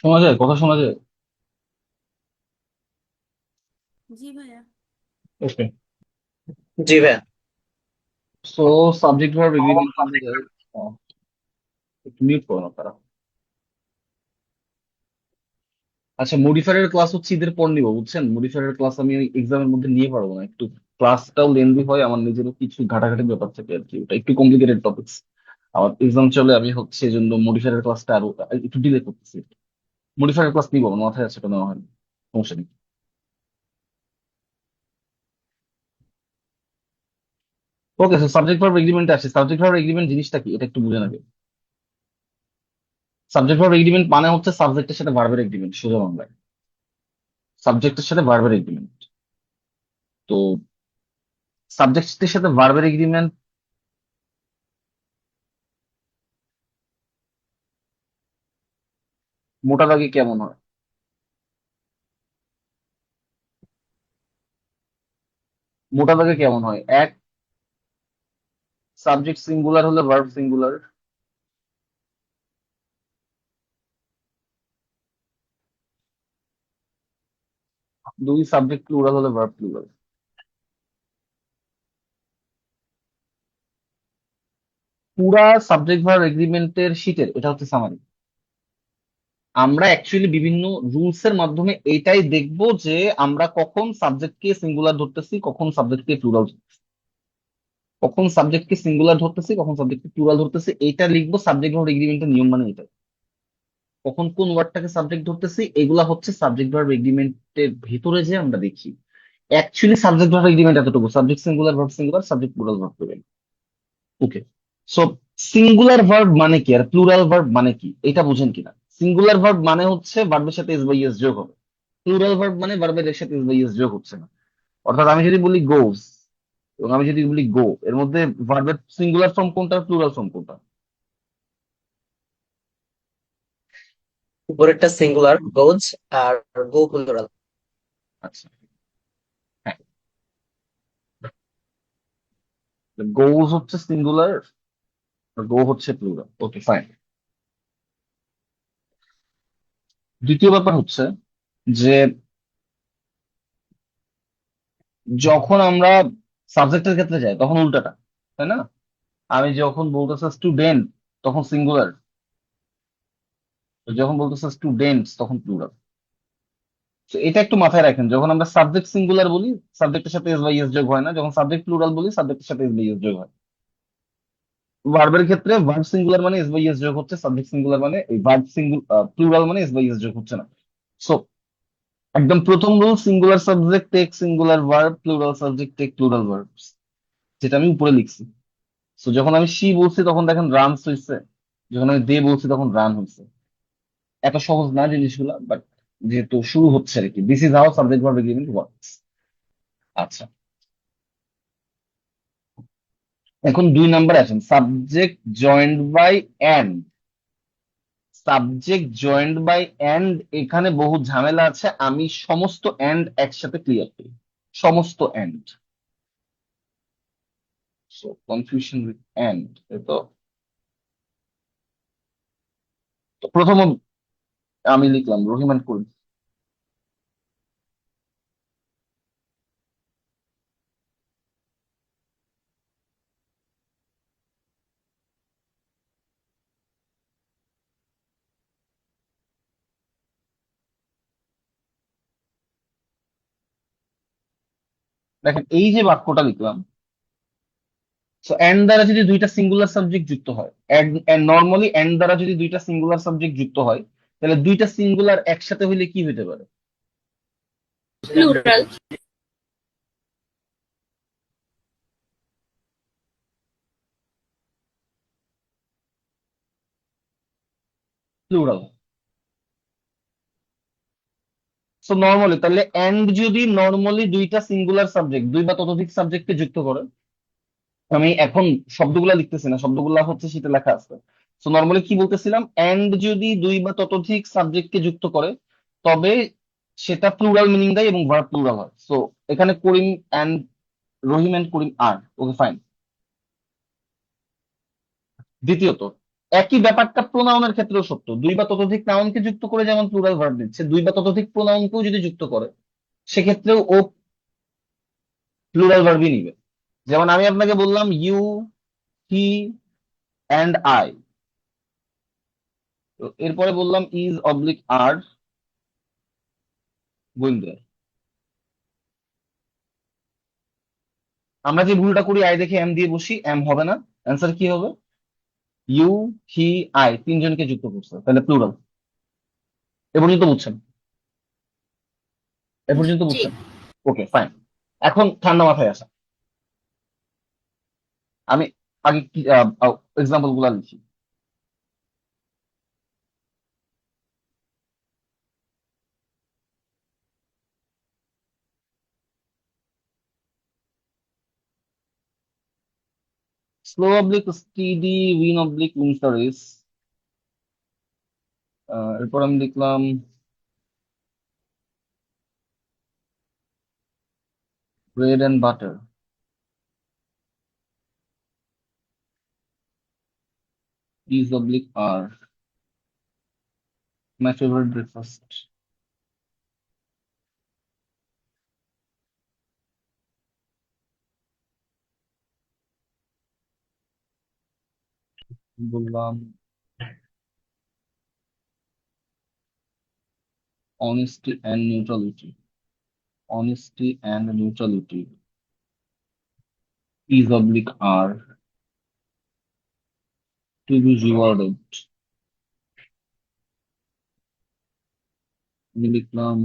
শোনা যায়, কথা শোনা যায়। জি ভাইয়া। ওকে। জি ভাইয়া। সো সাবজেক্ট ভার্ব এগ্রিমেন্ট আমরা যাই। আহ, একটু মিউট করো না তারা। আচ্ছা, মডিফায়ারের ক্লাস হচ্ছে ঈদের পর নিবো, বুঝছেন? মডিফায়ারের ক্লাস আমি এক্সামের মধ্যে নিয়ে পারবো না, একটু ক্লাসটাও লেন্দি হয়, আমার নিজেরও কিছু ঘাটাঘাটির ব্যাপার থাকে আর কি, ওটা একটু কমপ্লিকেটেড টপিকস। আমার এক্সাম চলে, আমি হচ্ছে এই জন্য মডিফায়ারের ক্লাসটা আরো একটু ডিলে করতেছি। মডিফায়ারের ক্লাস নিবো, আমার মাথায় আছে, এটা নেওয়া হয়নি, সমস্যা নেই। ওকে, সাবজেক্ট ভার্ব এগ্রিমেন্টে আসে। সাবজেক্ট ভার্ব এগ্রিমেন্ট জিনিসটা কি এটা একটু বুঝে নেবে। সাবজেক্ট ভার্ব এগ্রিমেন্ট মানে হচ্ছে সাবজেক্টের সাথে ভার্বের এগ্রিমেন্ট, সোজা বাংলায় সাবজেক্টের সাথে ভার্বের এগ্রিমেন্ট। তো সাবজেক্টের সাথে ভার্বের এগ্রিমেন্ট মোটা দাগে কেমন হয়? মোটা দাগে কেমন হয়? এক, সাবজেক্ট সিঙ্গুলার হলে ভার্ব সিঙ্গুলার। দুই, সাবজেক্ট প্লুরাল হলে ভার্ব প্লুরাল। পুরা সাবজেক্ট ভার্ব এগ্রিমেন্টের শীটের এটা হচ্ছে সামারি। আমরা অ্যাকচুয়ালি বিভিন্ন রুলস এর মাধ্যমে এটাই দেখবো যে আমরা কখন সাবজেক্টকে সিঙ্গুলার ধরতেছি, কখন সাবজেক্টকে প্লুরাল, কখন সাবজেক্টকে সিঙ্গুলার ধরতেছি, কখন সাবজেক্টকে প্লুরাল ধরতেছি, এটা লিখবো সাবজেক্ট ভার্ব এগ্রিমেন্টের নিয়ম, মানে এটা। কখন কোন ওয়ার্ডটাকে সাবজেক্ট ধরতেছি, এগুলা হচ্ছে সাবজেক্ট ভার্ব এগ্রিমেন্টের ভেতরে যে আমরা দেখি। অ্যাকচুয়ালি সাবজেক্ট ভার্ব এগ্রিমেন্ট এতটুকু: subject singular, verb singular, subject plural, verb plural. Okay. So singular verb মানে কি আর প্লুরাল ভার্ব মানে কি এটা বুঝেন কিনা? সিঙ্গুলার ভার্ব মানে হচ্ছে ভার্বের সাথে এস বাই এস যোগ হবে। প্লুরাল ভার্ব মানে ভার্বের এর সাথে এস বাই এস যোগ হচ্ছে না। অর্থাৎ আমি যদি বলি গোস এবং আমি যদি বলি গো, এর মধ্যে ভার্বের সিঙ্গুলার ফর্ম কোনটা, প্লুরাল ফর্ম কোনটা? উপরেরটা সিঙ্গুলার গোজ, আর গো প্লুরাল। আচ্ছা, হ্যাঁ, গোস হচ্ছে সিঙ্গুলার আর গো হচ্ছে প্লুরাল। ওকে, ফাইন। দ্বিতীয় ব্যাপার হচ্ছে যে যখন আমরা সাবজেক্টের ক্ষেত্রে যাই তখন উল্টাটা, তাই না? আমি যখন বলতেছি স্টুডেন্ট তখন সিঙ্গুলার, যখন বলতেছে স্টুডেন্টস তখন প্লুরাল। তো এটা একটু মাথায় রাখেন, যখন আমরা সাবজেক্ট সিঙ্গুলার বলি সাবজেক্টের সাথে এস বাই এস যোগ হয় না, যখন সাবজেক্ট প্লুরাল বলি সাবজেক্টের সাথে এস বাই এস যোগ হয়। ভার্বের ক্ষেত্রে ভার্ব সিঙ্গুলার মানে এস বাই এস যোগ হচ্ছে, সাবজেক্ট সিঙ্গুলার মানে এই ভার্ব প্লুরাল মানে এস বাই এস যোগ হচ্ছে না। সো একদম প্রথম rule: singular subject take singular verb, plural subject take plural verb, যেটা আমি উপরে লিখছি। তো যখন আমি সি বলছি তখন দেখেন রানস হয়েছে, যখন আমি দে বলছি তখন রান হয়েছে। এত সহজ না জিনিসগুলা, বাট যেহেতু শুরু হচ্ছে আর কি, this is how subject verb agreement works. আচ্ছা, এখন দুই নাম্বার আসেন, subject joined by and. Subject joined by and, এখানে বহু ঝামেলা আছে, আমি সমস্ত এন্ড একসাথে ক্লিয়ার করি। সমস্ত and, so confusion with and, তো তো প্রথম আমি লিখলাম রহিমান করিম। দেখেন এই যে বাক্যটা লিখলাম, সো এন্ড দ্বারা যদি দুইটা সিঙ্গুলার সাবজেক্ট যুক্ত হয়, নর্মালি এন্ড দ্বারা যদি দুইটা সিঙ্গুলার সাবজেক্ট যুক্ত হয়, তাহলে দুইটা সিঙ্গুলার একসাথে হইলে কি হইতে পারে? প্লুরাল। প্লুরাল। সো নর্মালি তাহলে এন্ড যদি নর্মালি দুইটা সিঙ্গুলার সাবজেক্ট, দুই বা ততোধিক সাবজেক্টকে যুক্ত করে, আমি এখন শব্দগুলা লিখতেছি না, শব্দগুলা হচ্ছে সেটা লেখা আছে। সো নর্মালি কি বলতেছিলাম, এন্ড যদি দুই বা ততোধিক সাবজেক্টকে যুক্ত করে তবে সেটা প্লুরাল মিনিং দেয় এবং ভার্ব প্লুরাল হয়। সো এখানে Karim and Rahim and Karim are, okay fine. দ্বিতীয়ত, একই ব্যাপারটা প্রোনাউনের ক্ষেত্রেও সত্য, দুই বা ততোধিক নাউনকে যুক্ত করে যেমন প্লুরাল ভার্ব দিচ্ছে, দুই বা ততোধিক প্রোনাউনকেও যদি যুক্ত করে সেক্ষেত্রেও ও প্লুরাল ভার্বই নিবে। যেমন আমি আপনাকে বললাম ইউ, হি অ্যান্ড আই, এরপরে বললাম is oblique are going there. আমরা যে ভুলটা করি আই দেখে এম দিয়ে বসি, এম হবে না, অ্যান্সার কি হবে? ইউ, হি, আই তিনজনকে যুক্ত করছে, তাহলে প্লুরাল। এ পর্যন্ত বুঝছেন? এ পর্যন্ত জি। বুঝছেন? Okay fine. এখন ঠান্ডা মাথায় আসা, আমি আগে এক্সাম্পল গুলা লিখি। Slow oblique steady, win oblique wins the race. এরপর আমি লিখলাম bread and butter is oblique are my favourite breakfast. বললাম honesty and neutrality. Honesty and neutrality is oblique are to be rewarded. আমি লিখলাম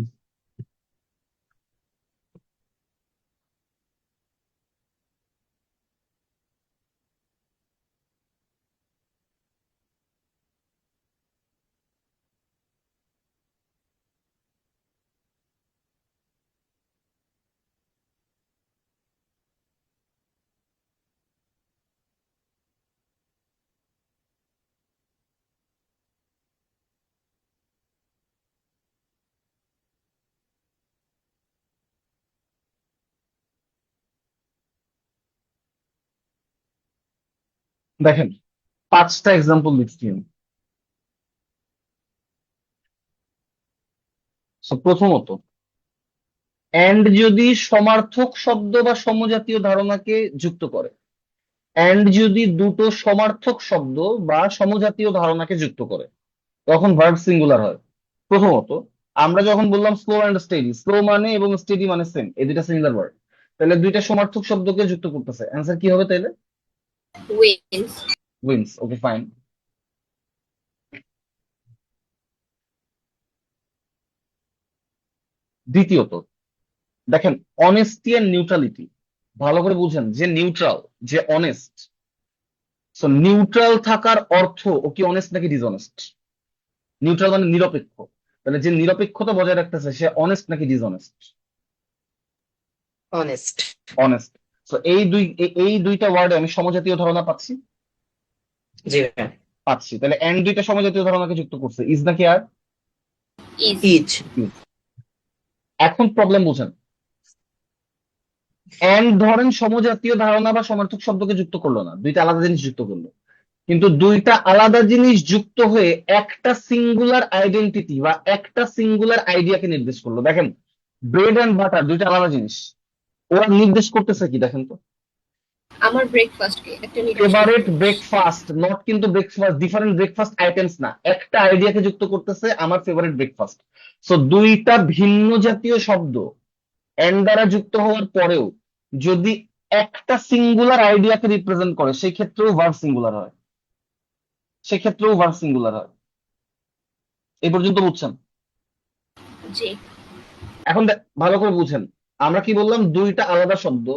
দেখেন 5টা এক্সাম্পল লিখছি আমি। So, প্রথমত, এন্ড যদি সমার্থক শব্দ বা সমজাতীয় ধারণাকে যুক্ত করে, এন্ড যদি দুটো সমার্থক শব্দ বা সমজাতীয় ধারণাকে যুক্ত করে তখন ভার্ব সিঙ্গুলার হয়। প্রথমত, আমরা যখন বললাম স্লো অ্যান্ড স্টেডি, স্লো মানে এবং স্টেডি মানে সেম, এই দুইটা সিঙ্গুলার ভার্ব, তাহলে দুইটা সমার্থক শব্দকে যুক্ত করতেছে, অ্যান্সার কি হবে তাইলে? উইন্স। উইন্স। ওকে ফাইন। দ্বিতীয়ত, দেখেন অনেস্টি এন্ড নিউট্রালিটি, ভালো করে বুঝেন, যে নিউট্রাল, যে অনেস্ট, সো নিউট্রাল থাকার অর্থ ও কি অনেস্ট নাকি ডিসঅনেস্ট? নিউট্রাল মানে নিরপেক্ষ, তাহলে যে নিরপেক্ষতা বজায় রাখতেছে সে অনেস্ট নাকি ডিসঅনেস্ট? অনেস্ট। অনেস্ট। সো এই দুইটা ওয়ার্ডে আমি সমজাতীয় ধারণা পাচ্ছি। জি ভাইয়া। পাচ্ছি, তাহলে এন্ড দুইটা সমজাতীয় ধারণাকে যুক্ত করছে, ইজ নাকি আর? ইজ। ইজ। Is। এখন প্রবলেম বুঝেন, এন্ড ধরেন সমজাতীয় ধারণা বা সমার্থক শব্দকে যুক্ত করলো না, দুইটা আলাদা জিনিস যুক্ত করলো, কিন্তু দুইটা আলাদা জিনিস যুক্ত হয়ে একটা সিঙ্গুলার আইডেন্টিটি বা একটা সিঙ্গুলার আইডিয়াকে নির্দেশ করলো। দেখেন ব্রেড এন্ড বাটার দুইটা আলাদা জিনিস, ওরা নির্দেশ করতেছে কি দেখেন তো? আমার ব্রেকফাস্টকে একটা নির্দিষ্ট ফেভারিট জিনিস। ব্রেকফাস্ট, নট কিন্তু ব্রেকফাস্ট ডিফারেন্ট ব্রেকফাস্ট আইটেমস না, একটা আইডিয়াকে যুক্ত করতেছে, আমার ফেভারিট ব্রেকফাস্ট। সো দুইটা ভিন্ন জাতীয় শব্দ এন্ড দ্বারা যুক্ত হওয়ার পরেও যদি একটা সিঙ্গুলার আইডিয়াকে রিপ্রেজেন্ট করে সেই ক্ষেত্রেও ভার্ব সিঙ্গুলার হয়, সেক্ষেত্রেও ভার্ব সিঙ্গুলার হয়। এই পর্যন্ত বুঝছেন? জি। এখন ভালো করে বুঝেন, আমরা কি বললাম, দুইটা আলাদা শব্দ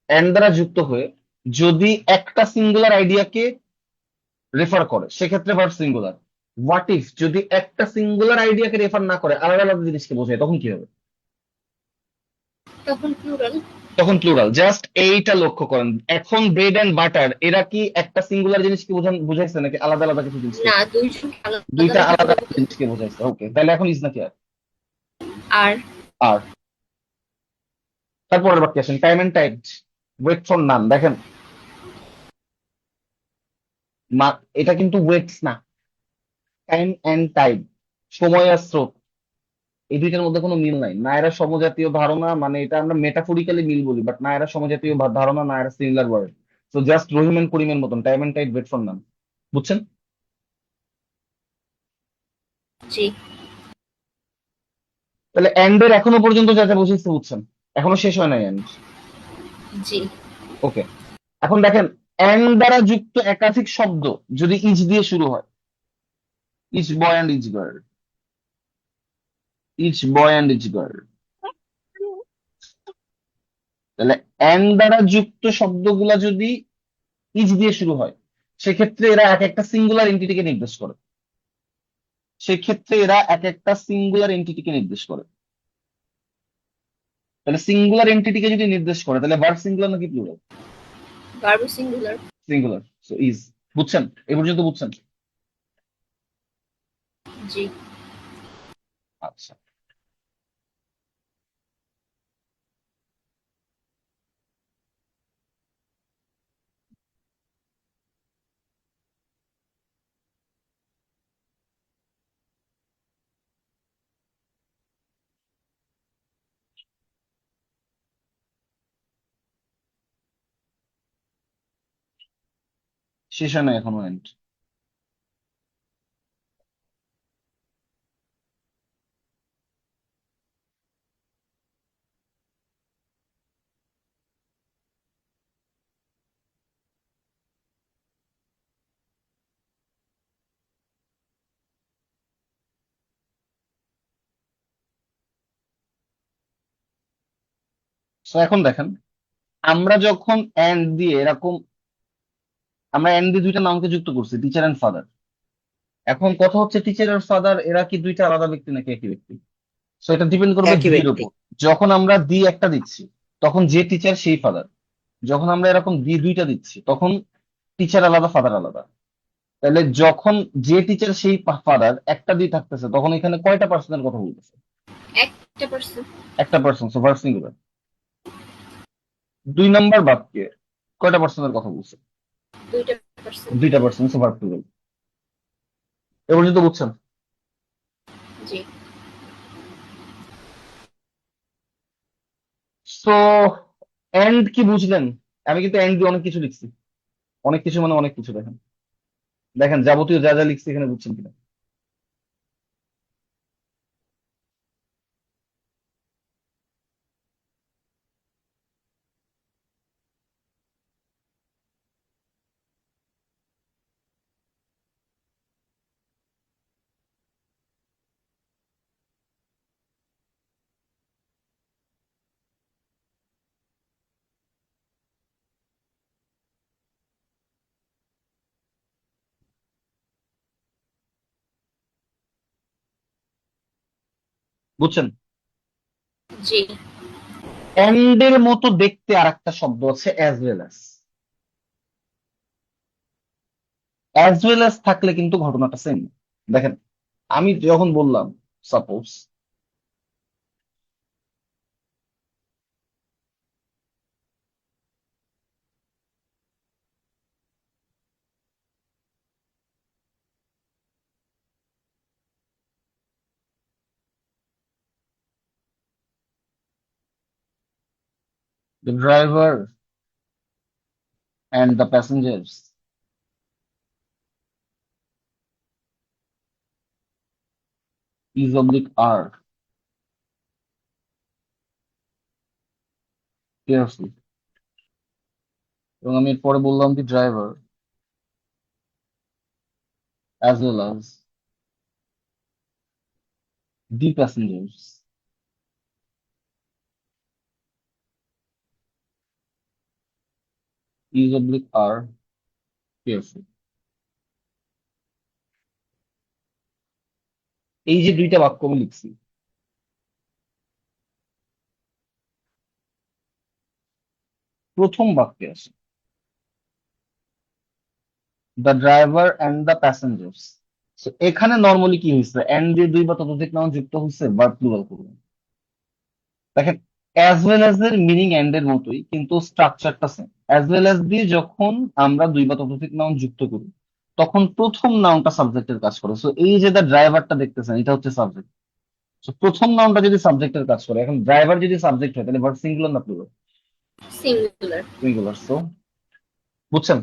এন্ড দ্বারা যুক্ত হয়ে যদি একটা সিঙ্গুলার আইডিয়াকে রেফার করে সেক্ষেত্রে ভার্ব সিঙ্গুলার। হোয়াট ইফ যদি একটা সিঙ্গুলার আইডিয়াকে রেফার না করে আলাদা আলাদা জিনিসকে বোঝায়, তখন কি হবে? তখন প্লুরাল। তখন প্লুরাল। জাস্ট এইটা লক্ষ্য করেন, এখন ব্রেড এন্ড বাটার এরা কি একটা সিঙ্গুলার জিনিসকে বুঝাইছে নাকি আলাদা আলাদা কিছু জিনিসকে? না, দুইজন আলাদা দুইটা আলাদা আলাদা করে আলাদা জিনিসকে বোঝাইছে। ওকে, তাহলে এখন ইজ নাকি আর? আর আর। তারপরের বাক্যে আসেন, time and tide wait for none. দেখেন এটা কিন্তু ওয়েটস না, টাইম অ্যান্ড টাইড, সময় আর স্রোত, এই দুইটার মধ্যে কোনো মিল নাই। না এরা সমজাতীয় ধারণা, মানে এটা আমরা মেটাফোরিক্যালি মিল বলি, বাট না এরা সমজাতীয় ধারণা, না এরা সিমিলার ওয়ার্ড। তো জাস্ট রহিম এন্ড করিমের মতন, time and tide wait for none. বুঝছেন? জি। তাহলে এন্ড এর এখনো পর্যন্ত যা যা বসেছে বুঝছেন, এখনো শেষ হয় নাই এন্ড। জি। ওকে, এখন দেখেন, এন্ড দ্বারা যুক্ত একাধিক শব্দ যদি ইচ দিয়ে শুরু হয়, each boy and each girl, each boy and each girl, তাহলে এন্ড দ্বারা যুক্ত শব্দগুলা যদি ইচ দিয়ে শুরু হয়, সেক্ষেত্রে এরা এক একটা সিঙ্গুলার এন্টিটিকে নির্দেশ করে। সেক্ষেত্রে এরা এক একটা সিঙ্গুলার এন্টিটিকে নির্দেশ করে। তাহলে সিঙ্গুলার এন্টিটিকে যদি নির্দেশ করে, তাহলে ভার্ব সিঙ্গুলার নাকি plural? Verb singular. Singular, so is. বুঝছেন? এ পর্যন্ত বুঝছেন? জি। আচ্ছা, শেষ হয় না এখনো এন্ড। তো এখন দেখেন, আমরা যখন এন্ড দিয়ে এরকম, আমরা এন্ড দিয়ে দুইটা নামকে যুক্ত করছি, টিচার এন্ড ফাদার। এখন কথা হচ্ছে, টিচার আর ফাদার এরা কি দুইটা আলাদা ব্যক্তি নাকি একই ব্যক্তি? সো এটা ডিপেন্ড করবে একই দি এর ব্যক্তি। উপর। যখন আমরা দি একটা দিচ্ছি, তখন যে টিচার সেই ফাদার। যখন আমরা এরকম দি দুইটা দিচ্ছি, তখন টিচার আলাদা ফাদার আলাদা। তাহলে যখন যে টিচার সেই ফাদার একটা দি থাকতেছে, তখন এখানে কয়টা পার্সনের কথা বলতেছে? একটা পার্সন। একটা পার্সন, সো ভার্ব সিঙ্গুলার। দুই নাম্বার বাক্যে কয়টা পার্সনের কথা বলছে? দুইটা পার্সন। দুইটা পার্সন, সো ভার্ব প্লুরাল। এ পর্যন্ত বুঝছেন? জি। সো এন্ড কি বুঝলেন? আমি কিন্তু এন্ড দিয়ে অনেক কিছু লিখছি, অনেক কিছু মানে অনেক কিছু। দেখেন, দেখেন যাবতীয় যা যা লিখছি এখানে, বুঝছেন কিনা? বুঝছেন? জি। এন্ড এর মতো দেখতে আর একটা শব্দ আছে, as well as. As well as থাকলে কিন্তু ঘটনাটা সেম। দেখেন, আমি যখন বললাম, suppose the driver and the passengers is oblique are careful. এবং আমি এরপরে বললাম, the driver as well as the passengers is oblique are careful. এই যে দুইটা বাক্য আমি লিখছি, প্রথম বাক্যে আছে the driver and the passengers. এখানে নর্মালি কি হয়েছে, এন্ড দিয়ে দুই বা ততোধিক নাউন যুক্ত হচ্ছে, ভার্ব প্লুরাল করবে। দেখেন, অ্যাজ ওয়েল অ্যাজ এর মিনিং এন্ড এর মতোই, কিন্তু স্ট্রাকচারটা সেম। অ্যাজ ওয়েল অ্যাজ দিয়ে যখন আমরা দুই বা ততোধিক নাউন যুক্ত করি, তখন প্রথম নাউনটা সাবজেক্টের কাজ করে। সো এই যে দা ড্রাইভারটা দেখতেছেন, এটা হচ্ছে সাবজেক্ট। সো প্রথম নাউনটা যদি সাবজেক্টের কাজ করে, এখন ড্রাইভার যদি সাবজেক্ট হয় তাহলে ভার্ব সিঙ্গুলার না প্লুরাল? সিঙ্গুলার। সিঙ্গুলার। সো বুঝছেন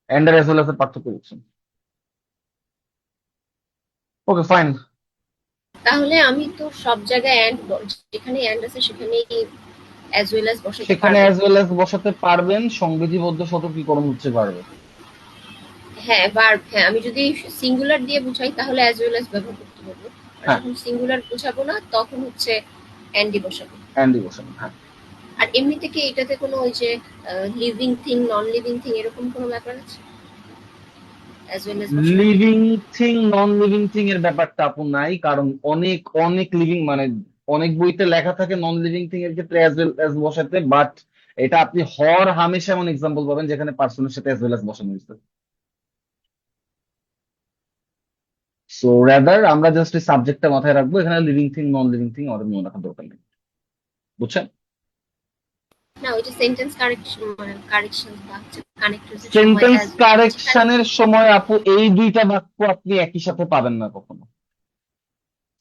এন্ড আর এজ ওয়েল এর পার্থক্য বুঝছেন? Okay fine. তাহলে আমি তো সব জায়গায় অ্যান্ড, যেখানে অ্যান্ড আছে সেখানেই অ্যাজ ওয়েল অ্যাজ বসাতে সেখানে পারবো। অ্যাজ ওয়েল এজ বসাতে পারবেন, সংবিধিবদ্ধ সতর্কীকরণ হচ্ছে পারবে। হ্যাঁ ভার্ব, হ্যাঁ আমি যদি সিঙ্গুলার দিয়ে বুঝাই তাহলে অ্যাজ ওয়েল অ্যাজ ব্যবহার করতে পারবো। আর হ্যাঁ, যখন সিঙ্গুলার বুঝাবো না তখন হচ্ছে অ্যান্ডি বসাবো। অ্যান্ডই বসাবেন, হ্যাঁ। আর এমনিতে কি এটাতে কোনো ওই যে living thing non living thing এরকম কোনো ব্যাপার আছে অ্যাজ ওয়েল অ্যাজ বসানোর? Living thing non living thing এর ব্যাপারটা আপু নাই, কারণ অনেক অনেক লিভিং মানে অনেক বইতে লেখা থাকে নন লিভিং থিং এর ক্ষেত্রে অ্যাজ ওয়েল অ্যাজ বসাতে, বাট এটা আপনি হর হামেশা এমন এক্সাম্পল পাবেন যেখানে পার্সনের সাথে অ্যাজ ওয়েল অ্যাজ বসানো হয়েছে। সো রাদার আমরা জাস্ট এই সাবজেক্টটা মাথায় রাখবো, এখানে living thing non living thing আমাদের মনে রাখার দরকার নেই। বুঝছেন? না ওই যে সেন্টেন্স কারেকশন মানে কারেকশন বা হচ্ছে কানেক্টরসের সময় সেন্টেন্স অ্যাজ সেখানে কারেকশনের সময় আপু এই দুইটা বাক্য আপনি একই সাথে পাবেন না কখনো।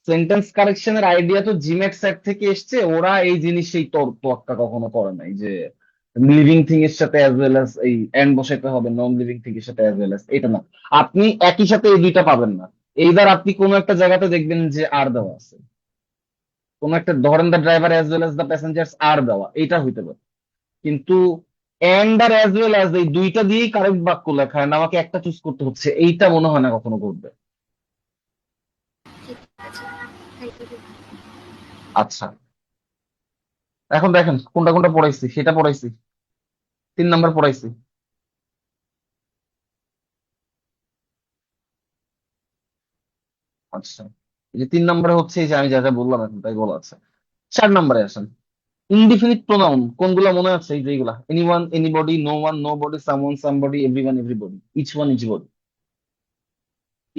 সেন্টেন্স কারেকশনের আইডিয়া তো জিমেট সেট থেকে এসছে, ওরা এই জিনিস এই তোয়াক্কা কখনো করে নাই যে লিভিং থিং এর সাথে অ্যাজ ওয়েল অ্যাজ এই এন্ড বসাইতে হবে, নন লিভিং থিং এর সাথে অ্যাজ ওয়েল অ্যাজ, এটা না। আপনি একই সাথে এই দুইটা পাবেন না। এইবার আপনি কোনো একটা জায়গাতে দেখবেন যে আর দেওয়া আছে, কোন একটা ধরেন the driver as well as the passengers are দেওয়া, এটা হইতে পারে। কিন্তু এন্ড আর অ্যাজ ওয়েল অ্যাজ এই দুইটা দিয়েই কারেক্ট বাক্য লেখা হয় না, আমাকে একটা চুজ করতে হচ্ছে, এইটা মনে হয় না কখনো ঘটবে। ঠিক আছে। Thank you. আচ্ছা, এখন দেখেন কোনটা কোনটা পড়াইছি, সেটা পড়াইছি, 3 নাম্বার পড়াইছি। আচ্ছা, এই যে 3 নাম্বারে হচ্ছে এই যে আমি যা যা বললাম এখন তাই বলা আছে। 4 নাম্বারে আসেন, ইনডিফিনিট প্রোনাউন কোনগুলা মনে আছে? এই যে এইগুলা, anyone, anybody, no one, nobody, someone, somebody, everyone, everybody, each one, each body.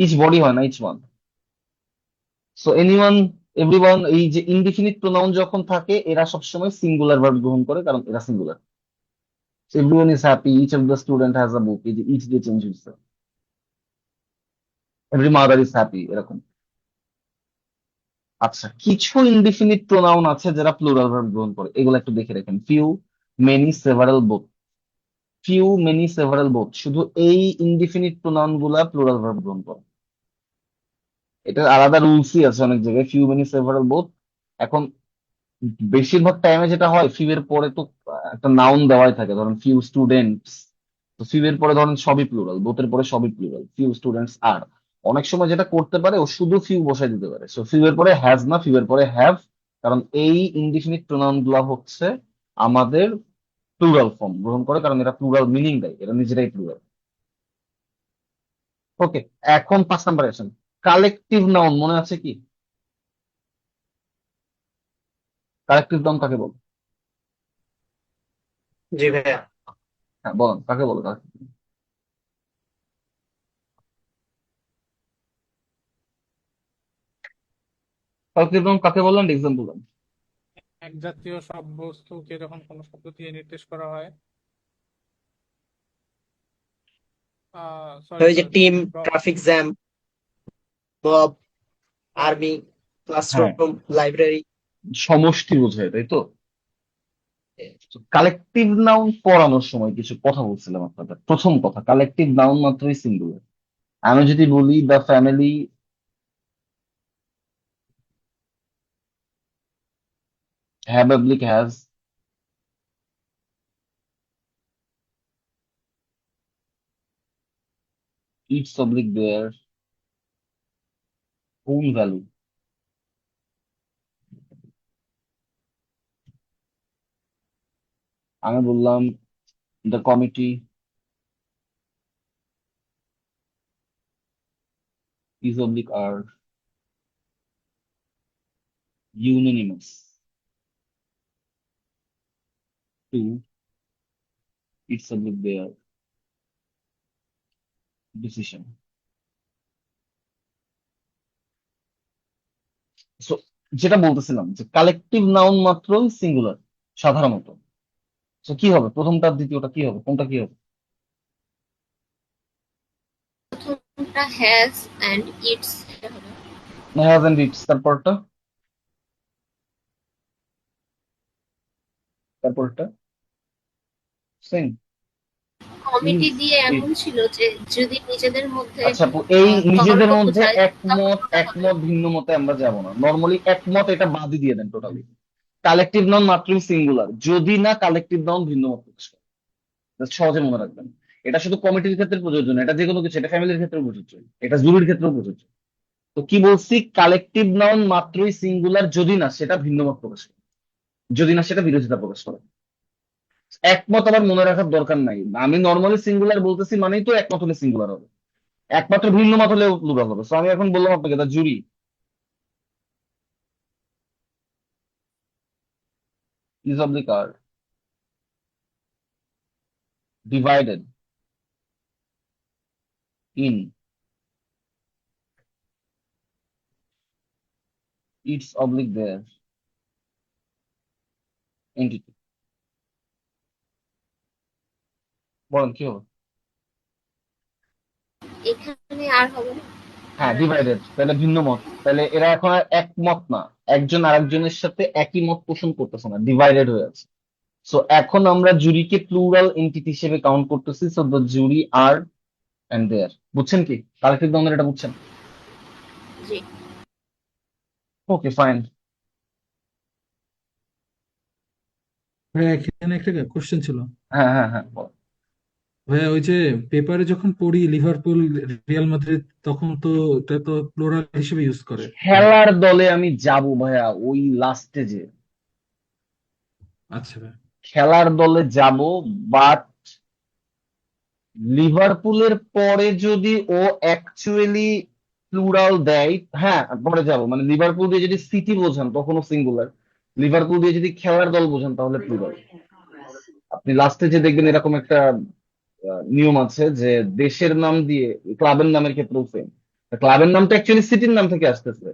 Each body হয় না, each one. So anyone, everyone, এই যে ইনডিফিনিট প্রোনাউন যখন থাকে এরা সবসময় সিঙ্গুলার ভার্ব গ্রহণ করে, কারণ এরা singular. Everyone is happy, each of the student has a book, এই যে ইচ দিয়ে চেঞ্জ হচ্ছে। এভরি মাদার ইজ হ্যাপি, এরকম। আচ্ছা, কিছু ইনডিফিনিট প্রোনাউন আছে যারা প্লুরাল ভার্ব গ্রহণ করে, এগুলো একটু দেখে রাখেন। Few, many, several, both. Few, many, several, both, শুধু এই ইনডিফিনিট প্রোনাউন গুলা প্লুরাল ভার্ব গ্রহণ করে। এটা আলাদা রুলসই আছে অনেক জায়গায়, ফিউ, মেনি, সেভারাল, বোথ। এখন বেশিরভাগ টাইমে যেটা হয়, ফিউ এর পরে তো একটা নাউন দেওয়াই থাকে, ধরেন ফিউ স্টুডেন্টস, তো ফিউ এর পরে ধরেন সবই প্লুরাল, বোথের পরে সবই প্লুরাল, ফিউ স্টুডেন্টস আর। অনেক সময় যেটা করতে পারে ও শুধু ফিউ বসাই দিতে পারে, সো ফিউ এর পরে হ্যাজ না, ফিউ এর পরে হ্যাভ, কারণ এই ইনডিফিনিট প্রোনাউন গুলা হচ্ছে আমাদের প্লুরাল ফর্ম গ্রহণ করে, কারণ এরা প্লুরাল মিনিং দেয়, এরা নিজেরাই প্লুরাল। ওকে, এখন 5 নাম্বারে আসেন, কালেকটিভ নাউন মনে আছে কি? কালেকটিভ নাউন কাকে বলে? জি ভাইয়া। হ্যাঁ বলেন, কাকে বলে collective noun? কালেকটিভ নাউন কাকে বললেন, এক্সাম্পল দেন। এক জাতীয় সব বস্তুকে যখন কোনো শব্দ দিয়ে নির্দেশ করা হয়। সরি ওই যে sir. Team, traffic jam, mob, army, হ্যাঁ, ক্লাসরুম, লাইব্রেরি। সমষ্টি বোঝায়, তাই তো? কালেকটিভ নাউন পড়ানোর সময় কিছু কথা বলছিলাম আপনাদের। প্রথম কথা, কালেকটিভ নাউন মাত্রই সিঙ্গুলার। আমি যদি বলি the family have oblique has, its oblique their, own value. আমি বললাম the committee is oblique are unanimous to its oblique their decision. So যেটা বলতেছিলাম যে কালেকটিভ নাউন মাত্রই সিঙ্গুলার সাধারণত। তো কি হবে প্রথমটা, দ্বিতীয়টা কি হবে, কোনটা কি হবে? পরেরটা হ্যাজ অ্যান্ড ইটস এটা হবে হ্যাজ এন্ড ইটস, তারপরটা সেম কমিটি ইজ দিয়ে ইট। এমন ছিল যে যদি নিজেদের মধ্যে আচ্ছা আপু, এই নিজেদের তর্ক মধ্যে বোঝায় তখন একমত ওটা হবে একমত ভিন্ন মতে আমরা যাব না, নর্মালি একমত এটা বাদই দিয়ে দেন টোটালি। কালেকটিভ নাউন মাত্রই সিঙ্গুলার যদি না কালেকটিভ নাউন ভিন্ন মত প্রকাশ করে। Just সহজে মনে রাখবেন। এটা শুধু কমিটির ক্ষেত্রে প্রযোজ্য না, এটা যে কোনো কিছু, এটা ফ্যামিলির ক্ষেত্রেও প্রযোজ্য, এটা জরুরির ক্ষেত্রেও প্রযোজ্য। তো কি বলছি, কালেকটিভ নাউন মাত্রই সিঙ্গুলার যদি না সেটা ভিন্ন মত প্রকাশ করে, যদি না সেটা বিরোধিতা প্রকাশ করে। একমত আবার মনে রাখার দরকার নাই, আমি নর্মালি সিঙ্গুলার বলতেছি মানেই তো একমত হলে সিঙ্গুলার হবে, একমাত্র ভিন্ন মত হলে প্লুরাল হবে। তো আমি এখন বললাম আপনাকে দা জুরি is of the card divided in its oblique their entity। বলেন কি হবে? এখানে আর হবে না হ্যাঁ, আর ডিভাইডেড, তাহলে ভিন্ন মত, তাহলে এরা এখন আর একমত না, একজন আরেকজনের সাথে একই মত পোষণ করতেছে না, ডিভাইডেড হয়ে আছে। সো এখন আমরা জুরিকে প্লুরাল এন্টিটি হিসেবে কাউন্ট করতেছি, so the jury are and their. বুঝছেন কি কালেক্টিভ নাউনের এটা বুঝছেন? জি ওকে ফাইন। ভাইয়া এখানে একটা কোশ্চেন ছিল। হ্যাঁ হ্যাঁ হ্যাঁ বল। ভাইয়া ওই যে পেপারে যখন পড়ি লিভারপুল রিয়াল মাদ্রিদ, তখন তো এটা তো প্লোরাল হিসেবে ইউজ করে ভাইয়া। খেলার দলে আমি যাব ভাইয়া ওই লাস্টে যে, আচ্ছা ভাইয়া। খেলার দলে যাব, বাট লিভারপুলের পরে যদি ও অ্যাকচুয়ালি প্লুরাল দেয়, হ্যাঁ পরে যাব, মানে লিভারপুল দিয়ে যদি সিটি বোঝান তখনও সিঙ্গুলার, লিভারপুল দিয়ে যদি খেলার দল বোঝান তাহলে প্লুরাল। আপনি লাস্টে যে দেখবেন এরকম একটা নিয়ম আছে যে দেশের নাম দিয়ে ক্লাবের নামের ক্ষেত্রেও সেম, ক্লাবের নামটা অ্যাকচুয়ালি সিটির নাম থেকে আসতেছে।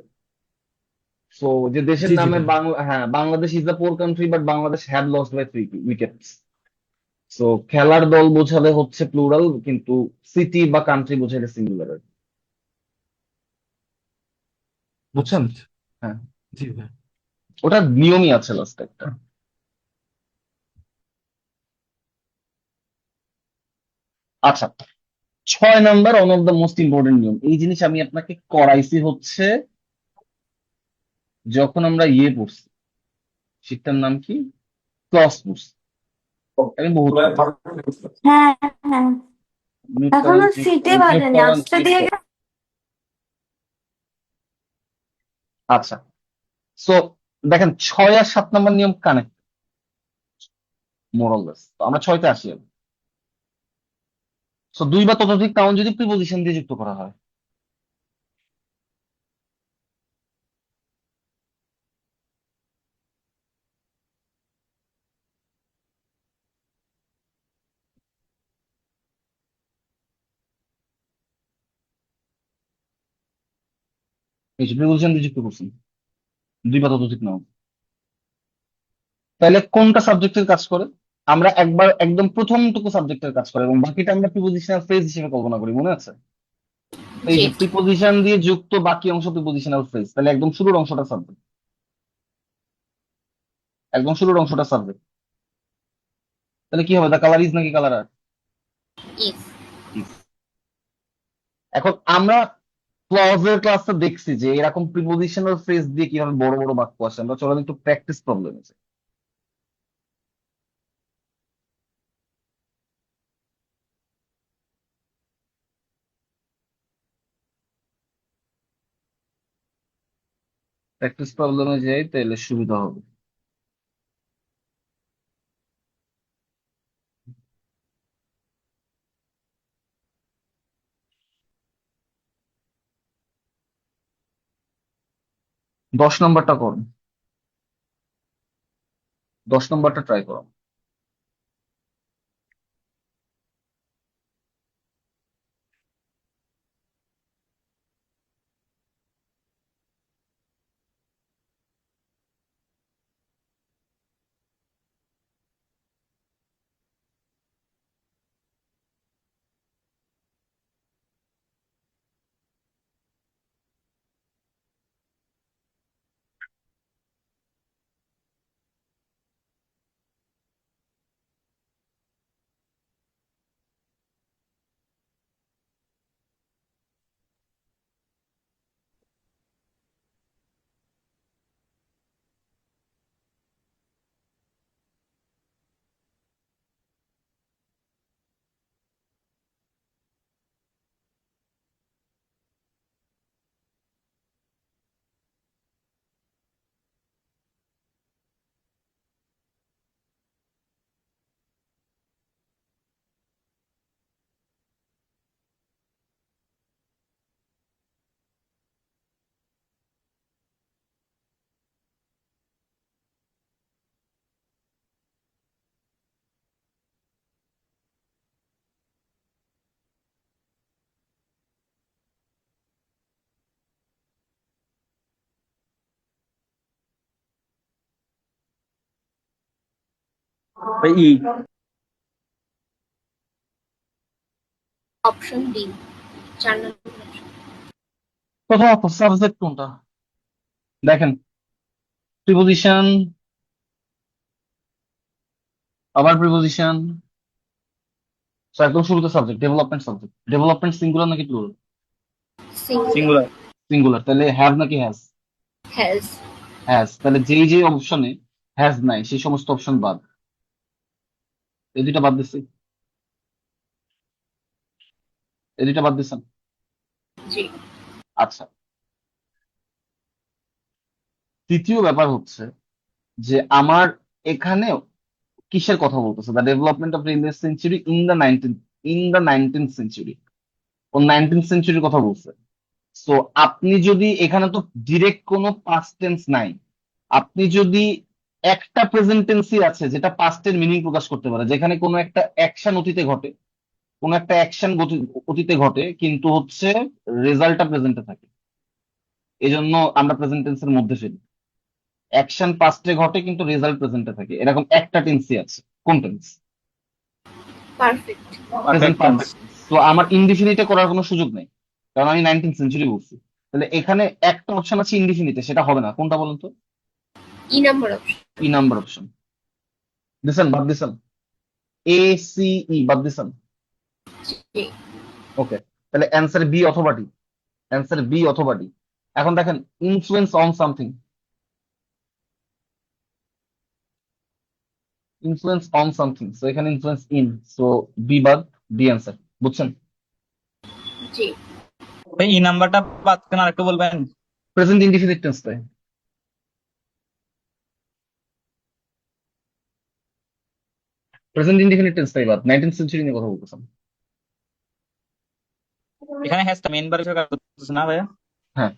সো যে দেশের জি জি নামে ভাইয়া। বাংলা, হ্যাঁ Bangladesh is the poor country but Bangladesh had lost by 3 wickets. So খেলার দল বোঝালে হচ্ছে প্লুরাল, কিন্তু সিটি বা কান্ট্রি বোঝালে সিঙ্গুলার। আচ্ছা বুঝছেন? আচ্ছা। হ্যাঁ, জি ভাইয়া। ওটা নিয়মই আছে লাস্ট একটা। আচ্ছা, 6 number one of the most important নিয়ম, এই জিনিস আমি আপনাকে করাইছি হচ্ছে যখন আমরা ইয়ে পড়ছি, শিটটার নাম কি, ক্লস পড়ছি, আমি বহুত পড়ি। হ্যাঁ হ্যাঁ মিউট করেন, এখনো সিটে মিউট বাজেনি করেন, আসতে মিউট দিয়ে করেন। আচ্ছা, সো দেখেন 6 আর 7 নাম্বার নিয়ম কানেক্ট মোরাললেস, তো আমরা 6তে আসি। সো দুই বা ততোধিক কাউন্ট যদি প্রিপোজিশন দিয়ে যুক্ত করা হয়, এই যে প্রিপোজিশন দিয়ে যুক্ত করছি দুই বা ততোধিক নাউন, তাহলে কোনটা সাবজেক্টের কাজ করে? আমরা একবার একদম প্রথমটুকু সাবজেক্টের কাজ করে এবং বাকিটা আমরা প্রিপোজিশনাল ফ্রেজ হিসেবে কল্পনা করি, মনে আছে? তো এই জি যে প্রিপোজিশন দিয়ে যুক্ত বাকি অংশ প্রিপোজিশনাল ফ্রেজ, তাহলে একদম শুরুর অংশটা সাবজেক্ট, একদম শুরুর অংশটা সাবজেক্ট। তাহলে কি হবে, দা কালার ইজ নাকি কালার আর? ইজ এখন আমরা ক্লজের ক্লাসটা দেখছি যে এরকম প্রিপোজিশনাল ফ্রেজ দিয়ে কিভাবে বড় বড় বাক্য আসে, আমরা চলেন একটু প্র্যাকটিস প্রবলেম আছে। প্র্যাকটিস প্রবলেমে যাই তাহলে সুবিধা হবে। দশ নম্বরটা করুন, 10 নম্বরটা ট্রাই করো। ই অপশন ডি, 4 নম্বর অপশন। প্রথমত সাবজেক্ট কোনটা? দেখেন, প্রিপোজিশন, আবার প্রিপোজিশন, একদম শুরুতে সাবজেক্ট, ডেভেলপমেন্ট সিঙ্গুলার নাকি প্লুরাল? সিঙ্গুলার। সিঙ্গুলার। সিঙ্গুলার, তাহলে হ্যাভ নাকি হ্যাজ? হ্যাজ। হ্যাজ, তাহলে যেই যে অপশনে হ্যাজ নাই সেই সমস্ত অপশন বাদ। এই দুইটা বাদ দিচ্ছি, এই দুইটা বাদ দিচ্ছেন। জি। আচ্ছা, তৃতীয় ব্যাপার হচ্ছে যে আমার এখানে কিসের কথা বলতেছে? The development of Indian century in the 19th century. ও 19th সেঞ্চুরির কথা বলছে। সো আপনি যদি এখানে তো ডিরেক্ট কোনো পাস্ট টেন্স নাই, আপনি যদি একটা প্রেজেন্ট টেন্সই আছে যেটা পাস্টের মিনিং প্রকাশ করতে পারে, যেখানে কোনো একটা অ্যাকশন অতীতে ঘটে, কোনো একটা অ্যাকশন অতীতে ঘটে কিন্তু হচ্ছে রেজাল্টটা প্রেজেন্টে থাকে, এই জন্য আমরা প্রেজেন্ট টেন্সের মধ্যে ফেলি। অ্যাকশন পাস্টে ঘটে কিন্তু রেজাল্ট প্রেজেন্টে থাকে, এরকম একটা টেন্সই আছে। কোন tense? Perfect. Present perfect tense. Perfect. তো আমার ইনডিফিনিটে করার কোনো সুযোগ নেই, কারণ আমি 19th সেঞ্চুরি বলছি। তাহলে এখানে একটা অপশন আছে ইনডিফিনিটে, সেটা হবে না। কোনটা বলুন তো? E number option. E number option. দিছেন, বাদ দিছেন। এ সি ই বাদ দিছেন। জি। ওকে, তাহলে অ্যান্সার বি অথবা ডি, অ্যান্সার বি অথবা ডি। এখন দেখেন, influence on something, influence on something, so এখানে ইনফ্লুয়েন্স ইন, সো বি বাদ, ডি অ্যান্সার। বুঝছেন? জি। ভাই ই নাম্বারটা বাদ কেন আরেকটু বলবেন? প্রেজেন্ট ইনডিফিনিট টেন্সটাই, প্রেজেন্ট ইনডিফিনিট টেন্সটাই বাদ। 19th সেঞ্চুরি নিয়ে কথা বলতেছেন। এখানে হ্যাশটা মেন বার হিসেবে কাজ করতেছে না ভাইয়া? হ্যাঁ,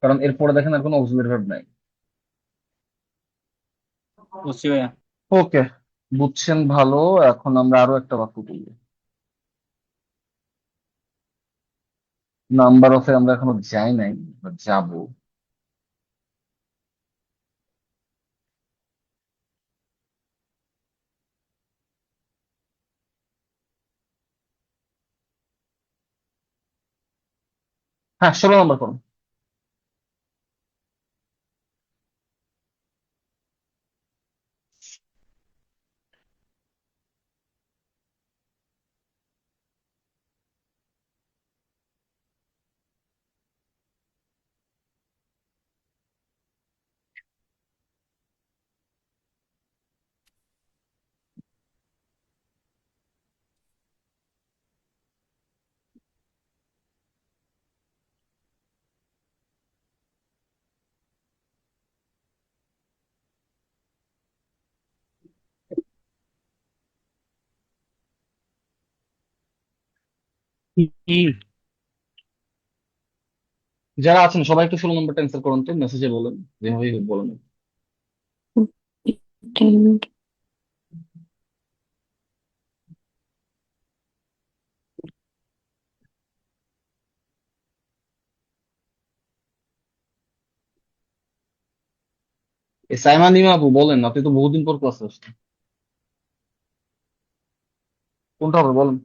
কারণ এরপরে দেখেন আর কোনো অক্সিলারি ভার্ব নাই। বুঝছি ভাইয়া। ওকে, বুঝছেন ভালো। এখন আমরা আরো একটা বাক্য করবো। নাম্বার অফে আমরা এখনো যাই নাই, but যাবো। হ্যাঁ, 16 নম্বর করুন। যারা আছেন সবাই একটু 16 নম্বরটা অ্যান্সার করুন তো, মেসেজে বলেন, যেভাবেই হোক বলেন। এ সাইমা নিমা আপু বলেন, আপনি তো বহুদিন পর ক্লাসে আসছেন। কোনটা হবে বলেন?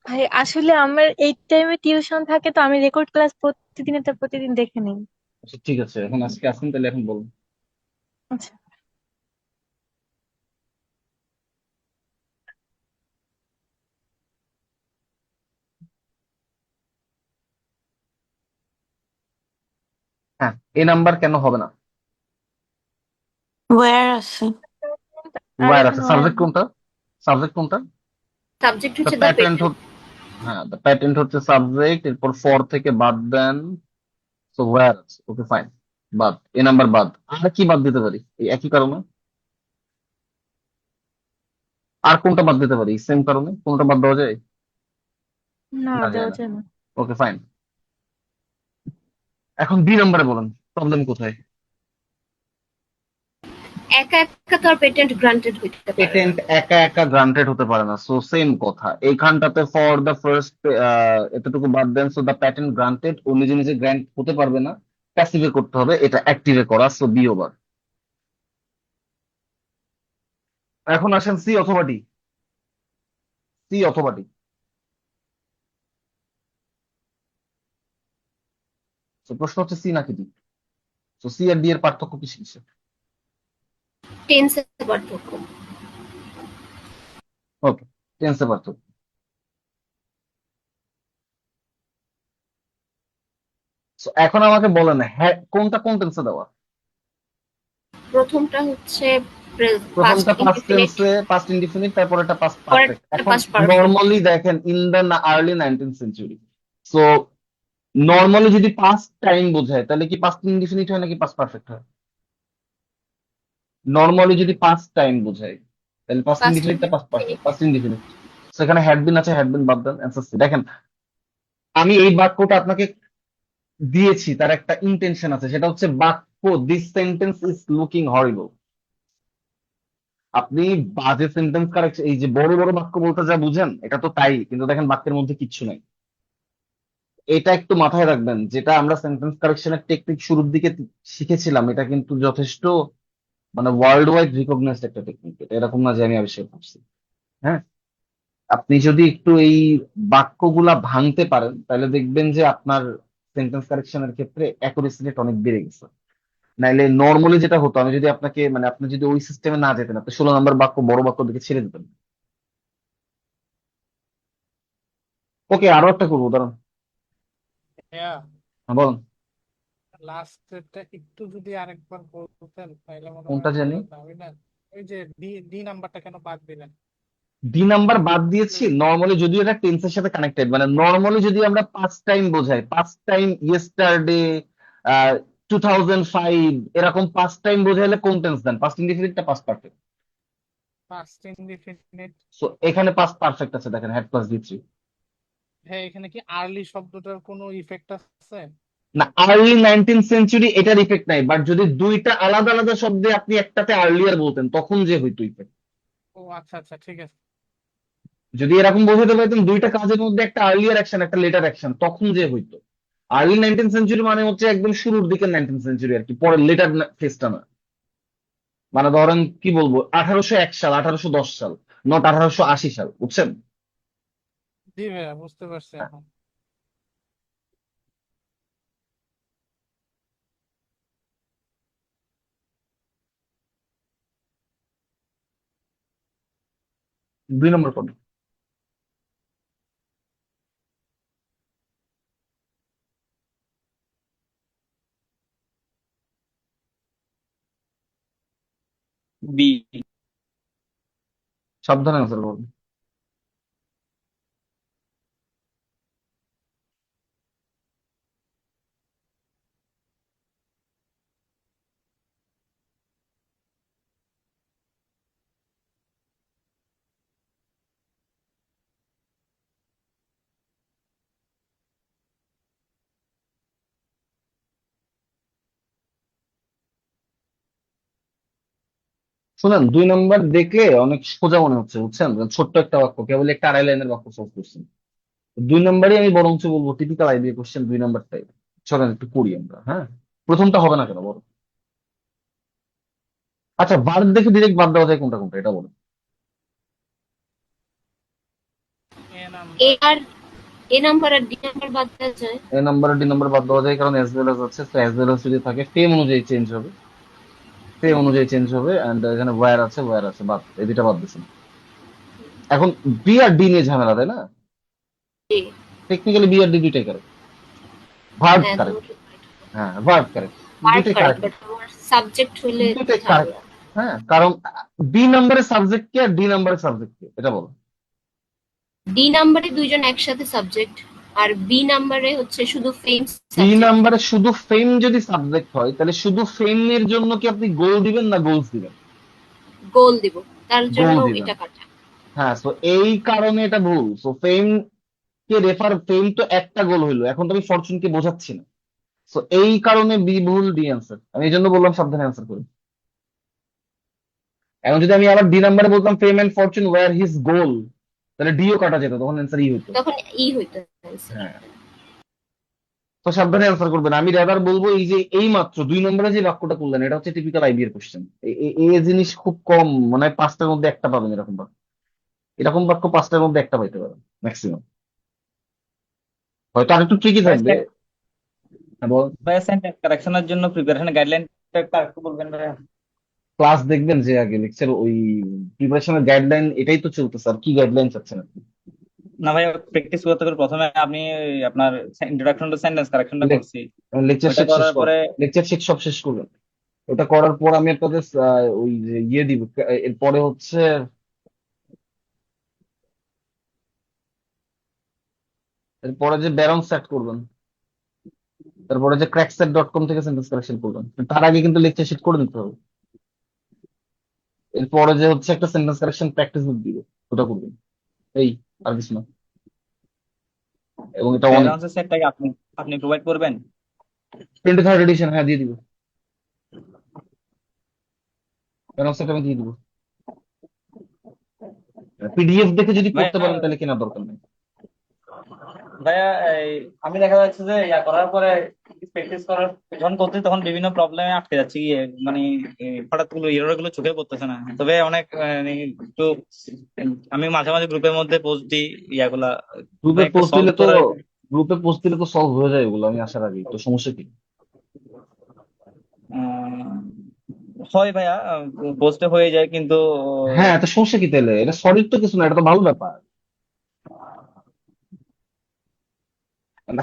ভাই আসলে আমার এই টাইমে টিউশন থাকে, তো আমি রেকর্ড ক্লাস প্রতিদিন দেখে নিই। আচ্ছা ঠিক আছে, এখন আজকে আসেন তাহলে এখন বলুন। আচ্ছা। হ্যাঁ, এ নাম্বার কেন হবে না? ওয়্যার আছে। আর ওয়ার আছে। এখানে সাবজেক্ট কোনটা? সাবজেক্ট কোনটা? সাবজেক্ট দ্য হচ্ছে দ্য প্যাটেন্ট। পেটেন্ট। হ্যাঁ, দ্য প্যাটেন্ট হচ্ছে সাবজেক্ট, এরপর ফর থেকে বাদ দেন, সো ওয়্যার আছে। ওকে ফাইন, বাদ। এ নাম্বার বাদ। আর কি বাদ দিতে পারি এই একই কারণে? আর কোনটা বাদ দিতে পারি সেম কারণে? কোনটা বাদ দেওয়া যায়? না, না, যায় দেওয়া না। যায় না। ওকে ফাইন, এখন বি নাম্বারে বলেন, প্রবলেম কোথায়? একা একা তো আর পেটেন্ট গ্রান্টেড হইতে পারে না। পেটেন্ট একা একা গ্রান্টেড হতে পারে না, সো সেম কথা। এইখানটাতে ফর দ্য ফার্স্ট এতটুকু বাদ দেন, সো দ্য প্যাটেন্ট গ্রান্টেড ও নিজে নিজে গ্র্যান্ট হতে পারবে না, প্যাসিভে করতে হবে, এটা অ্যাক্টিভে করা, সো বি ওভার। এখন আসেন সি অথবা ডি। সি অথবা ডি। তো প্রশ্ন হচ্ছে সি নাকি ডি। তো সি আর ডি এর পার্থক্য কিসে কিসে? টেন্সের পার্থক্য। ওকে, টেন্সে পার্থক্য। So, এখন আমাকে বলেন হ্যাঁ কোনটা কোন টেন্সে দেওয়া? প্রথমটা হচ্ছে পাস্ট প্রথমটা পাস্ট ইনডিফিনিট, টেন্সে পাস্ট ইনডিফিনিট, তারপর এটা পাস্ট পারফেক্ট। পরেরটা এখন পাস্ট পারফেক্ট। নর্মালি দেখেন in the early 19th century, so normally যদি পাস্ট টাইম বোঝায় তাহলে কি পাস্ট ইনডিফিনিট হয় নাকি পাস্ট পারফেক্ট হয়? নর্মালি যদি পাস্ট টাইম বোঝায় তাহলে পাস্ট পাস্ট ইনডিফিনিটটা past perfect, indefinite. Past indefinite. সেখানে হ্যাড বিন আছে, হ্যাড বিন বাদ দেন, অ্যান্সার সি। দেখেন আমি এই বাক্যটা আপনাকে দিয়েছি, তার একটা ইন্টেনশন আছে, সেটা হচ্ছে বাক্য দিস সেন্টেন্স ইজ লুকিং হরিবল। আপনি বাজে সেন্টেন্স কারেকশন, এই যে বড় বড় বাক্য বলতে যা বুঝেন এটা তো তাই, কিন্তু দেখেন বাক্যের মধ্যে কিচ্ছু নাই। এটা একটু মাথায় রাখবেন, যেটা আমরা সেন্টেন্স কারেকশনের টেকনিক শুরুর দিকে শিখেছিলাম, এটা কিন্তু যথেষ্ট মানে ওয়ার্ল্ড ওয়াইড রিকগনাইজড একটা টেকনিক। এটা এরকম না যে আমি আবিষ্কার করছি। হ্যাঁ, আপনি যদি একটু এই বাক্যগুলা ভাঙতে পারেন তাহলে দেখবেন যে আপনার সেন্টেন্স কারেকশনের ক্ষেত্রে অ্যাকুরেসি রেট অনেক বেড়ে গেছে। নাইলে নর্মালি যেটা হতো, আমি যদি আপনাকে মানে আপনি যদি ওই সিস্টেমে না যেতেন, আপনি 16 নম্বর বাক্য বড় বাক্য দিকে ছেড়ে দিতেন। ওকে, আরো একটা করবো, দাঁড়ান। হ্যাঁ, হ্যাঁ, বলুন। লাস্টেরটা একটু যদি আরেকবার বলতেন তাহলে মনে হয় কোনটা জানি? ভালো হতো। আমি না ওই যে ডি ডি নাম্বারটা কেন বাদ দিলেন? ডি নাম্বার বাদ দিয়েছি নর্মালি, যদিও এটা টেন্সের সাথে কানেক্টেড, মানে নর্মালি যদি আমরা পাস্ট টাইম বোঝাই, পাস্ট টাইম ইয়েস্টারডে, 2005, এরকম পাস্ট টাইম বোঝাইলে কোন টেন্স দেন? পাস্ট ইনডিফিনিটটা past perfect. Past indefinite. So এখানে পাস্ট পারফেক্ট আছে, দেখেন হ্যাড প্লাস বি থ্রি। হ্যাঁ, এখানে কি আর্লি শব্দটার কোনো ইফেক্ট আছে? না, আর্লি 19th সেঞ্চুরি এটার ইফেক্ট নাই, বাট যদি দুইটা আলাদা আলাদা শব্দে আপনি একটাতে আর্লিয়ার বলতেন তখন যে হইতো ইফেক্ট। ও আচ্ছা আচ্ছা, ঠিক আছে। যদি এরকম বোঝাতে পারতেন দুইটা কাজের মধ্যে একটা আর্লিয়ার অ্যাকশন একটা লেটার অ্যাকশন, তখন যে হইতো। আর্লি 19th সেঞ্চুরি মানে হচ্ছে একদম শুরুর দিকে 19th সেঞ্চুরি আর কি, পরে লেটার ফেজটা না। মানে ধরেন কি বলবো, 1801 সাল, 1810 সাল, নট 1880 সাল, বুঝছেন? জি ভাইয়া, বুঝতে পারছি এখন। দুই নম্বর পদ। বি। সাবধানে আনসার করুন। শুনেন, 2 নম্বর দেখলে অনেক সোজা মনে হচ্ছে, বুঝছেন? ছোট্ট একটা বাক্য, কেবল একটা 2.5 লাইনের বাক্য সলভ করছেন। 2 নম্বরই আমি বরঞ্চ বলবো টিপিক্যাল আইবিএ কোশ্চেন, 2 নম্বরটাই। চলেন একটু করি আমরা, হ্যাঁ। প্রথমটা হবে না কেন বলো? আচ্ছা, ভার্ব দেখে ডিরেক্ট বাদ দেওয়া যায় কোনটা কোনটা, এটা বলো। এ এ number. R a number R D number বাদ দেওয়া যায়। এ নাম্বার আর ডি নাম্বার বাদ দেওয়া যায়, কারণ অ্যাজ ওয়েল এস আছে, তো অ্যাজ ওয়েল এস যদি থাকে ফেম অনুযায়ী চেঞ্জ হবে, ফেম অনুযায়ী চেঞ্জ হবে। এন্ড এখানে ওয়্যার আছে, ওয়্যার আছে, বাদ, এই দুইটা বাদ দিচ্ছেন। এখন বি আর ডি নিয়ে ঝামেলা, তাই না? জি, টেকনিক্যালি বি আর ডি দুইটাই কারেক্ট। ভার্ব হ্যাঁ কারেক্ট। দুটো হ্যাঁ, ভার্ব কারেক্ট। পার্ট দুইটাই কারেক্ট, কারেক্ট। বাট আমার সাবজেক্ট হইলে দুইটাই কারেক্ট। ঝামেলা। হ্যাঁ, কারণ বি নাম্বারের সাবজেক্ট কে আর ডি নাম্বারের সাবজেক্ট কে, এটা বলো। ডি নাম্বারে দুইজন একসাথে সাবজেক্ট, আর বি নাম্বারে হচ্ছে শুধু ফেম বি সাবজেক্ট। নাম্বারে শুধু ফেম যদি সাবজেক্ট হয় তাহলে শুধু ফেম এর জন্য কি আপনি গোল দিবেন না গোলস দিবেন? গোল দিব, তার গোল জন্য দিবেন। এটা কাটা। হ্যাঁ, তো এই কারণে এটা ভুল। সো ফেম কে রেফার, ফেম তো একটা গোল হইলো, এখন তো আমি ফরচুন কে বোঝাচ্ছি না। সো এই কারণে বি ভুল, ডি অ্যান্সার। আমি এই জন্য বললাম সাবধানে অ্যান্সার করি। এখন যদি আমি আবার ডি নাম্বারে বলতাম fame and fortune were his goal, তাহলে ডিও কাটা যেত, তখন অ্যান্সার ই হইতো। তখন ই হইতো answer। হ্যাঁ। তো সাবধানে অ্যান্সার করবেন। আমি রাদার বলবো এই যে এই মাত্র 2 নম্বরে যে বাক্যটা করলেন এটা হচ্ছে টিপিক্যাল আইবি এর কোশ্চেন। এই জিনিস খুব কম, মানে 5টার মধ্যে একটা পাবেন এরকম বাক্য। এরকম বাক্য 5টার মধ্যে একটা পাইতে পারেন ম্যাক্সিমাম, হয়তো আরেকটু ট্রিকি থাকবে। হ্যাঁ, বল। ভাইয়া সেন্টেন্স কারেকশনের জন্য প্রিপারেশন গাইডলাইনটা একটু বলবেন ভাইয়া? ক্লাস দেখবেন যে আগে লেকচার ওই প্রিপারেশনের গাইডলাইন এটাই তো চলতেছে, আর কি গাইডলাইন চাচ্ছেন আপনি? না ভাইয়া, প্র্যাকটিস করতে করে প্রথমে আপনি আপনার ইন্ট্রোডাকশন টু সেন্টেন্স কারেকশনটা করছি, লেকচার ওইটা শিট শেষ করার কর, পরে লেকচার শিট সব শেষ করবেন। ওটা করার পর আমি আপনাদের ওই যে ইয়ে দিব, এরপরে হচ্ছে এরপরে যে ব্যারন সেট করবেন, তারপরে যে crackset.com থেকে সেন্টেন্স কারেকশন করবেন, তার আগে কিন্তু লেকচার শিট করে নিতে হবে। এরপরে যে হচ্ছে একটা সেন্টেন্স কারেকশন প্র্যাকটিস বুক দিব, ওটা করবেন। এই, আর কিছু না। এবং এটা অনেক। ব্যাকগ্রাউন্ড সেটটাকে আপনি আপনি প্রোভাইড করবেন? 23rd এডিশন, হ্যাঁ দিয়ে দিব। ব্যারন সেট আমি দিয়ে দিব। পিডিএফ দেখে যদি করতে ভাইয়া পারেন তাহলে কেনার দরকার নেই। ভাইয়া আমি দেখা যাচ্ছে যে ইয়া করার পরে প্র্যাকটিস করার যখন করতে তখন বিভিন্ন প্রবলেমে আটকে যাচ্ছি, মানে হঠাৎ গুলো এরর গুলো চোখে পড়তেছে না। তবে অনেক একটু আমি মাঝে মাঝে গ্রুপের মধ্যে পোস্ট দিই ইয়াগুলা, গ্রুপে একটু পোস্ট সলভ দিলে তো করার। সলভ হয়ে যায় ওগুলো, আমি আসার আগে তো সমস্যা কি? আহ, হয় ভাইয়া, পোস্টে হয়ে যায় কিন্তু হ্যাঁ, তো সমস্যা কি তাহলে? এটা সলিড তো কিছু না, এটা তো ভালো ব্যাপার।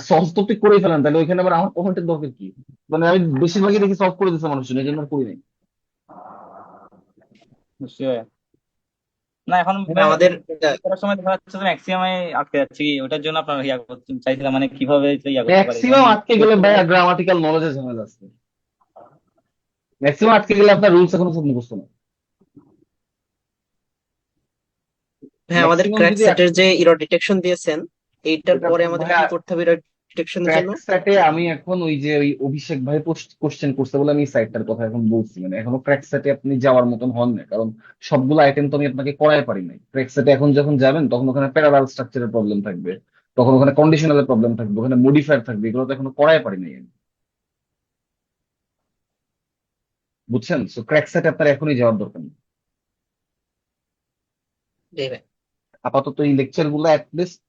সলভ তো আপনি করেই ফেলেন, তাহলে ওইখানে আবার আমার কমেন্টের দরকার কি? মানে আমি বেশিরভাগই দেখি সলভ করে দিচ্ছে মানুষ, এই জন্য আর করি নাই। বুঝছি ভাইয়া। না এখন হ্যাঁ, আমাদের practice করার সময় দেখা যাচ্ছে যে ম্যাক্সিমাম আটকে যাচ্ছি, ওটার জন্য আপনার ইয়া করতে চাইছিলাম, মানে কিভাবে তো ইয়া করতে পারি ম্যাক্সিমাম যেমন আটকে গেলে ভাই গ্রামাটিক্যাল নলেজে ঝামেলা আছে। ম্যাক্সিমাম আটকে গেলে আপনার রুলস এখনো সব মুখস্থ না। হ্যাঁ, আমাদের ম্যাক্সিমাম ক্র্যাক যদি সেটের যে ইরর ডিটেকশন দিয়েছেন, এইটার এটা পরে আমাদের ভাইয়া কি করতে হবে ইরর ডিটেকশনের জন্য? ক্র্যাকস্যাটে আমি এখন ওই যে ওই অভিষেক ভাই কোশ্চেন করছে বলে আমি সাইটটার কথা এখন বলছি, মানে এখনো ক্র্যাকস্যাটে আপনি যাওয়ার মতন হন না, কারণ সবগুলো আইটেম তো আমি আপনাকে করাই পারি নাই। ক্র্যাকস্যাটে এখন যখন যাবেন তখন ওখানে প্যারালাল স্ট্রাকচারের প্রবলেম থাকবে, তখন ওখানে কন্ডিশনালের প্রবলেম থাকবে, ওখানে মডিফায়ার থাকবে, এগুলো তো এখনো করাই পারি নাই আমি। বুঝছেন? সো ক্র্যাকস্যাটে আপনার এখনই যাওয়ার দরকার নেই। জি ভাই। আপাতত এই লেকচার গুলো অ্যাটলিস্ট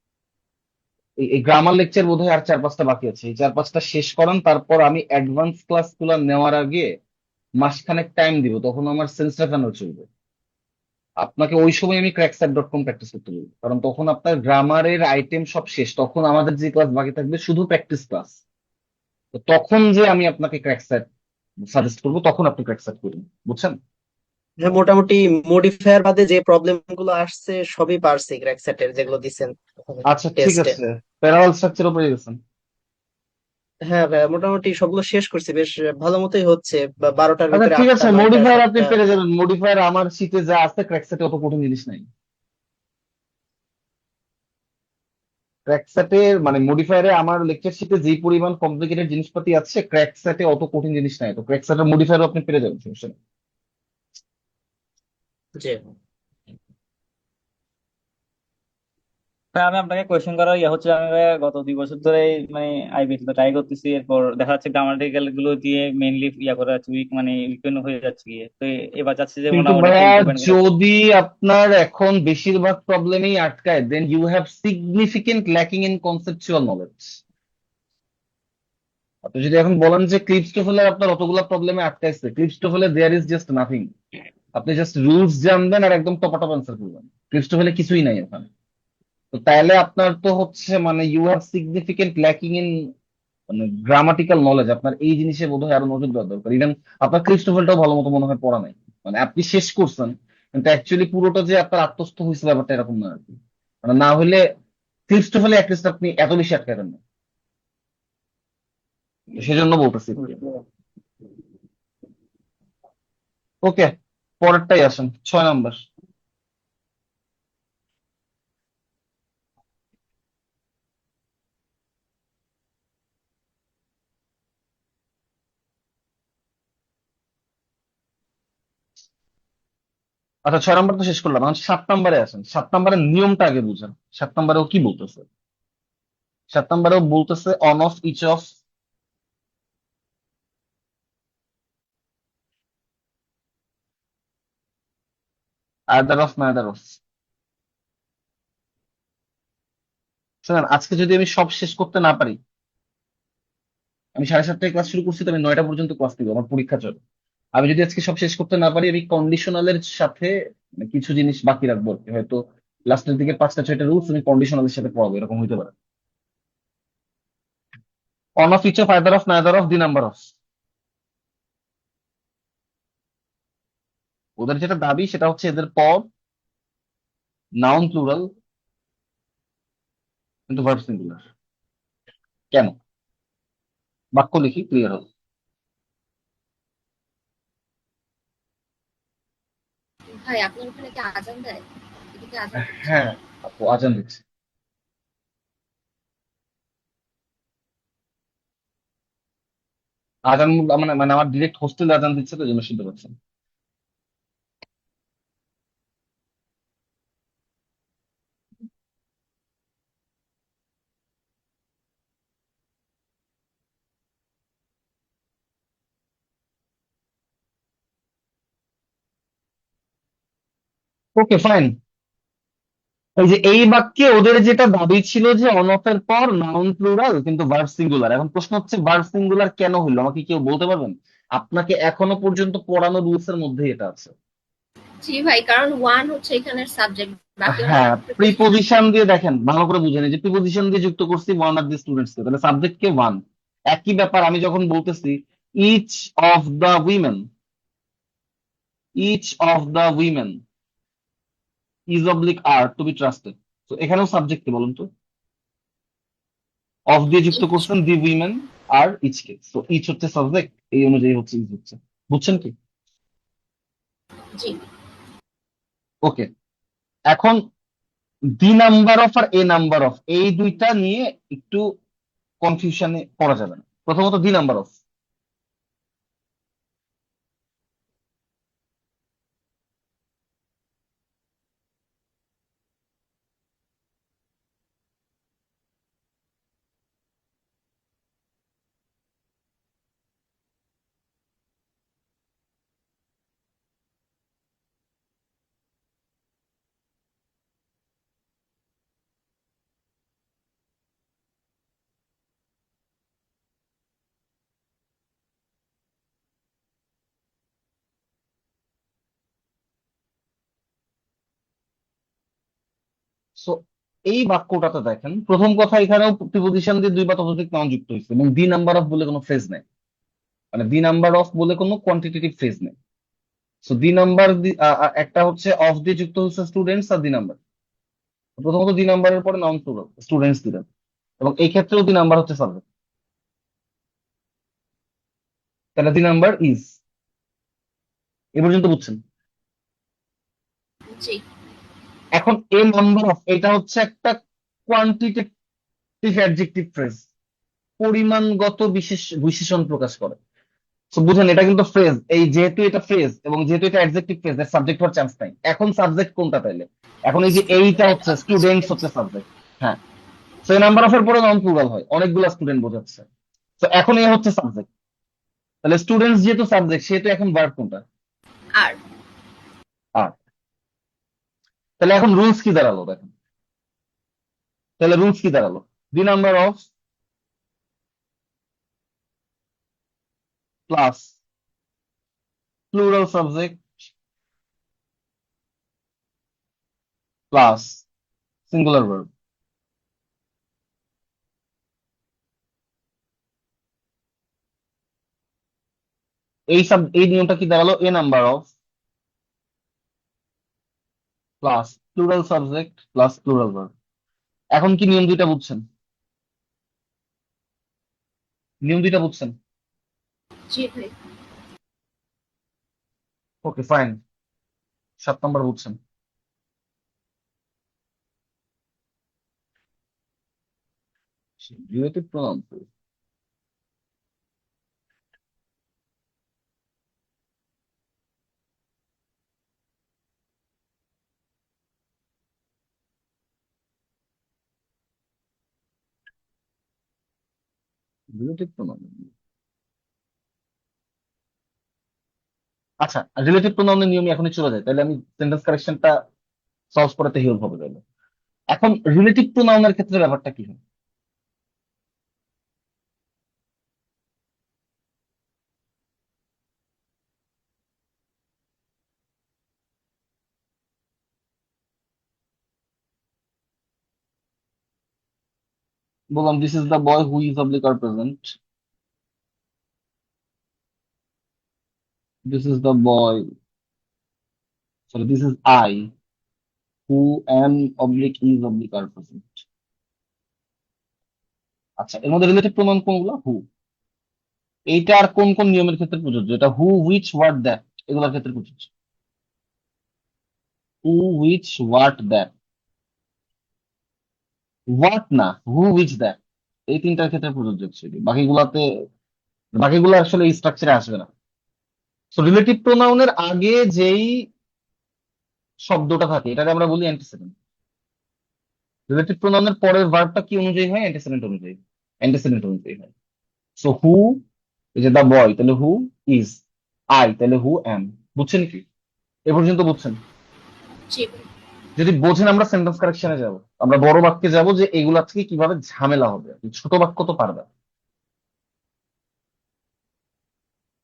এই গ্রামার লেকচার বোধহয় আর 4-5টা বাকি আছে, এই 4-5টা শেষ করান, তারপর আমি অ্যাডভান্স ক্লাস গুলো নেওয়ার আগে মাসখানেক টাইম দিব, তখন আমার সেন্স রাখানো চলবে। আপনাকে ওই সময় আমি crackset.com প্র্যাকটিস করতে বলবো, কারণ তখন আপনার গ্রামারের আইটেম সব শেষ, তখন আমাদের যে ক্লাস বাকি থাকবে শুধু প্র্যাকটিস ক্লাস। তো তখন যে আমি আপনাকে ক্র্যাকস্যাট সাজেস্ট করবো, তখন আপনি ক্র্যাকস্যাট করুন। বুঝছেন? হ্যাঁ, মোটামুটি মডিফায়ার বাদে যে প্রবলেম গুলো আসছে সবই পারছি ক্র্যাক সেটের, যেগুলো দিছেন আচ্ছা ঠিক টেস্টে। আছে। প্যারালাল স্ট্রাকচার উপরে গেছেন? হ্যাঁ ভাই, মোটামুটি সবগুলো শেষ করছি, বেশ ভালো মতোই হচ্ছে। 12টার আচ্ছা ভিতরে ঠিক 8টা আছে, 9টা মডিফায়ার আপনি 7টা। পেরে যাবেন। মডিফায়ার আমার শীটে যা আছে ক্র্যাকস্যাটে অত কঠিন জিনিস নাই। ক্র্যাকস্যাটে মানে মডিফায়ারে আমার লেকচার শিটে যেই পরিমাণ কমপ্লিকেটেড জিনিসপাতি আছে, ক্র্যাকস্যাটে অত কঠিন জিনিস নাই। তো ক্র্যাকস্যাটের মডিফায়ার আপনি পেরে যাবেন, সমস্যা নেই। জি। হ্যাঁ, আমি আপনাকে কোয়েশ্চেন করার ইয়ে হচ্ছে, আমি ভাইয়া গত 2 বছর ধরে মানে আইবিটি তো ট্রাই করতেছি, এরপর দেখা যাচ্ছে গ্রামাটিক্যাল গুলো দিয়ে মেইনলি ইয়া করা যাচ্ছে, উইক মানে উইকেন্ড হয়ে যাচ্ছে গিয়ে, তো এবার যাচ্ছে যে কিন্তু মোটামুটি একটা ভাইয়া ইমপ্রুভমেন্ট করা। যদি আপনার এখন বেশিরভাগ প্রবলেমই আটকায়, then you have significant lacking in conceptual knowledge. আপনি যদি এখন বলেন যে ক্লিপস্টোফেলে আপনার অতগুলা প্রবলেমে আটকাইছে, ক্লিপস্টোফেলে দেয়ার ইজ জাস্ট নাথিং। আপনি জাস্ট রুলস জানবেন আর একদম টপাটপ অ্যান্সার করবেন। ক্লিপস্টোফেলে কিছুই নাই ওখানে। তো তাইলে আপনার তো হচ্ছে মানে you have significant lacking in মানে গ্রামাটিক্যাল নলেজ। আপনার এই জিনিসে বোধহয় আরো নজর দেওয়া দরকার। ইভেন আপনার ক্রিস্টোফেলটাও ভালো মতো মনে হয় পড়া নাই, মানে আপনি শেষ করছেন কিন্তু অ্যাকচুয়ালি পুরোটা যে আপনার আত্মস্থ হয়েছে ব্যাপারটা এরকম না আর কি। মানে না হলে ক্রিস্টোফেলে অ্যাটলিস্ট আপনি এত বেশি আটকাবেন না। তো সেজন্য বলতেছি। ওকে, পরেরটাই আসেন, 6 নাম্বার। আচ্ছা 6 নাম্বার তো শেষ করলাম, এখন 7 নাম্বারে আসেন। 7 নাম্বারের নিয়মটা আগে বুঝেন। 7 নাম্বারেও কি বলতেছে? 7 নাম্বারেও বলতেছে one of each of either of neither of. শোনেন, আজকে যদি আমি সব শেষ করতে না পারি, আমি 7:30টায় ক্লাস শুরু করছি, তো আমি 9টা পর্যন্ত ক্লাস দিব, আমার পরীক্ষা চলে। আমি যদি আজকে সব শেষ করতে না পারি, আমি কন্ডিশনালের সাথে মানে কিছু জিনিস বাকি রাখবো আর কি। হয়তো লাস্টের দিকে 5টা 6টা রুলস আমি কন্ডিশনালের সাথে পড়াবো, এরকম হইতে পারে। One of, each of, either of, neither of, the number of. ওদের যেটা দাবি সেটা হচ্ছে এদের পর নাউন প্লুরাল কিন্তু ভার্ব সিঙ্গুলার। কেন? বাক্য লিখি, ক্লিয়ার হবে। ভাই আপনার ওখানে কি আজান দেয়? এদিকে আজান দিচ্ছে। হ্যাঁ আপু, আজান দিচ্ছে। আজান মানে মানে আমার ডিরেক্ট হোস্টেলে আজান দিচ্ছে, তো এই জন্য শুনতে পাচ্ছেন। Okay fine. এই যে এই বাক্যে ওদের যেটা দাবি ছিল যে অন অফ এর পর নাউন প্লুরাল কিন্তু ভার্ব সিঙ্গুলার। এখন প্রশ্ন হচ্ছে ভার্ব সিঙ্গুলার কেন হইলো, আমাকে কেউ বলতে পারবেন? আপনাকে এখনো পর্যন্ত পড়ানো রুলস এর মধ্যে এটা আছে। জি ভাই, কারণ ওয়ান হচ্ছে এখানের সাবজেক্ট, বাকি হ্যাঁ, প্রিপোজিশন প্রিপোজিশন দিয়ে দেখেন, ভালো করে বুঝেন, এই যে প্রিপোজিশন দিয়ে যুক্ত করছি ওয়ান অফ দি স্টুডেন্টস কে, তাহলে সাবজেক্ট কে ওয়ান। একই ব্যাপার আমি যখন বলতেছি each of the women, each of the women is oblique are to be trusted, তো এখানেও সাবজেক্ট কে বলুন তো। অফ দিয়ে যুক্ত ইচ। করছেন দি উইমেন আর ইচ কে, তো ইচ হচ্ছে সাবজেক্ট, এই অনুযায়ী হচ্ছে ইজ হচ্ছে। বুঝছেন কি? জি। ওকে। এখন দি নাম্বার অফ আর এ নাম্বার অফ, এই দুইটা নিয়ে একটু কনফিউশনে পড়া যাবে না। প্রথমত দি নাম্বার অফ, সো এই বাক্যটাতে দেখেন, প্রথম কথা এখানেও প্রিপোজিশন দিয়ে দুই বা ততোধিক নাউন যুক্ত হয়েছে, এবং দি নাম্বার অফ বলে কোনো ফ্রেজ নেই, মানে দি নাম্বার অফ বলে কোনো কোয়ান্টিটেটিভ ফ্রেজ নেই। সো দি নাম্বার, একটা হচ্ছে অফ দিয়ে যুক্ত হচ্ছে স্টুডেন্টস আর দি নাম্বার। প্রথমত দি নাম্বারের পরে নাউন প্লুরাল স্টুডেন্টস দিলেন, এবং এই ক্ষেত্রেও দি নাম্বার হচ্ছে সাবজেক্ট, তাহলে দি নাম্বার ইজ। এ পর্যন্ত বুঝছেন? জি। এখন এ নাম্বার অফ, এটা হচ্ছে একটা কোয়ান্টিটেটিভ অ্যাডজেক্টিভ ফ্রেজ, পরিমাণগত বিশেষ বিশেষণ প্রকাশ করে। তো বুঝেন, এটা কিন্তু ফ্রেজ, এই যেহেতু এটা ফ্রেজ এবং যেহেতু এটা অ্যাডজেক্টিভ ফ্রেজ, এর সাবজেক্ট হওয়ার চান্স নাই। এখন সাবজেক্ট কোনটা তাইলে? এখন এই যে এইটা স্টুডেন্ট হচ্ছে অফ দ্য স্টুডেন্টস স্টুডেন্টস। হচ্ছে সাবজেক্ট। হ্যাঁ, তো এই নাম্বার অফ এর পরে নাউন প্লুরাল হয়, অনেকগুলো স্টুডেন্ট বোঝাচ্ছে। তো এখন এ হচ্ছে সাবজেক্ট, তাহলে স্টুডেন্টস যেহেতু সাবজেক্ট, সেহেতু এখন ভার্ব কোনটা? আর আর। তাহলে এখন রুলস কি দাঁড়ালো দেখেন, তাহলে রুলস কি দাঁড়ালো? The number of plus plural subject plus singular verb. এই নিয়মটা কি দাঁড়ালো? A number of plus plural subject plus plural verb. এখন কি নিয়ম দুইটা বুঝছেন? নিয়ম দুইটা বুঝছেন? জি ভাই। ওকে ফাইন, 7 নম্বর বুঝছেন। রিলেটিভ প্রোনাউন, রিলেটিভ প্রোনাউন আচ্ছা, রিলেটিভ প্রোনাউনের নিয়মে এখনই চলে যায়, তাহলে আমি সেন্টেন্স কারেকশনটা সলভ করাতে হেল্প হবে তাহলে। এখন রিলেটিভ প্রোনাউনের ক্ষেত্রে ব্যাপারটা কি হয়? বললাম this is the boy who is oblique are present, this is the boy, sorry this is I who am oblique is oblique are present. আচ্ছা, এর মধ্যে রিলেটিভ প্রোনাউন কোনগুলো? হু। এইটা আর কোন কোন নিয়মের ক্ষেত্রে প্রযোজ্য? এটা হু, হুইচ, হোয়াট, দ্যাট এগুলোর ক্ষেত্রে প্রযোজ্য। হু, হুইচ, হোয়াট, দ্যাট। হোয়াট না, হু, হুইচ, দ্যাট, এই তিনটার ক্ষেত্রে প্রযোজ্য actually। বাকিগুলো আসলে এই স্ট্রাকচারে আসবে না। সো রিলেটিভ প্রোনাউনের আগে যেই শব্দটা থাকে এটাকে আমরা বলি অ্যান্টিসিডেন্ট। রিলেটিভ প্রোনাউনের পরের ভার্বটা কি অনুযায়ী হয়? অ্যান্টিসিডেন্ট অনুযায়ী। অ্যান্টিসিডেন্ট অনুযায়ী হয়। সো হু, এই যে দা বয়, তাহলে হু ইজ। আই, তাহলে হু এম। বুঝছেন কি? এ পর্যন্ত বুঝছেন? জি। যদি বোঝেন আমরা সেন্টেন্স কারেকশনে যাব, আমরা বড় বাক্যে যাব যে এগুলা থেকে কিভাবে ঝামেলা হবে। ছোট বাক্য তো পারবে।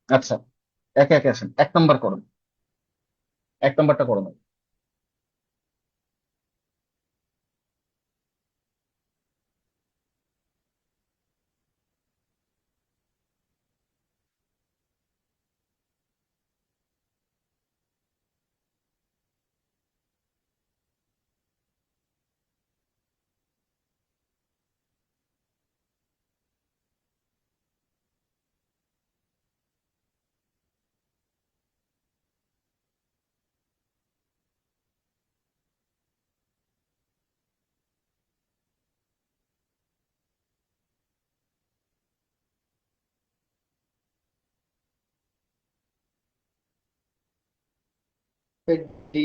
আচ্ছা, একে একে আসেন, এক নাম্বার করুন, এক নাম্বারটা করুন। ডি।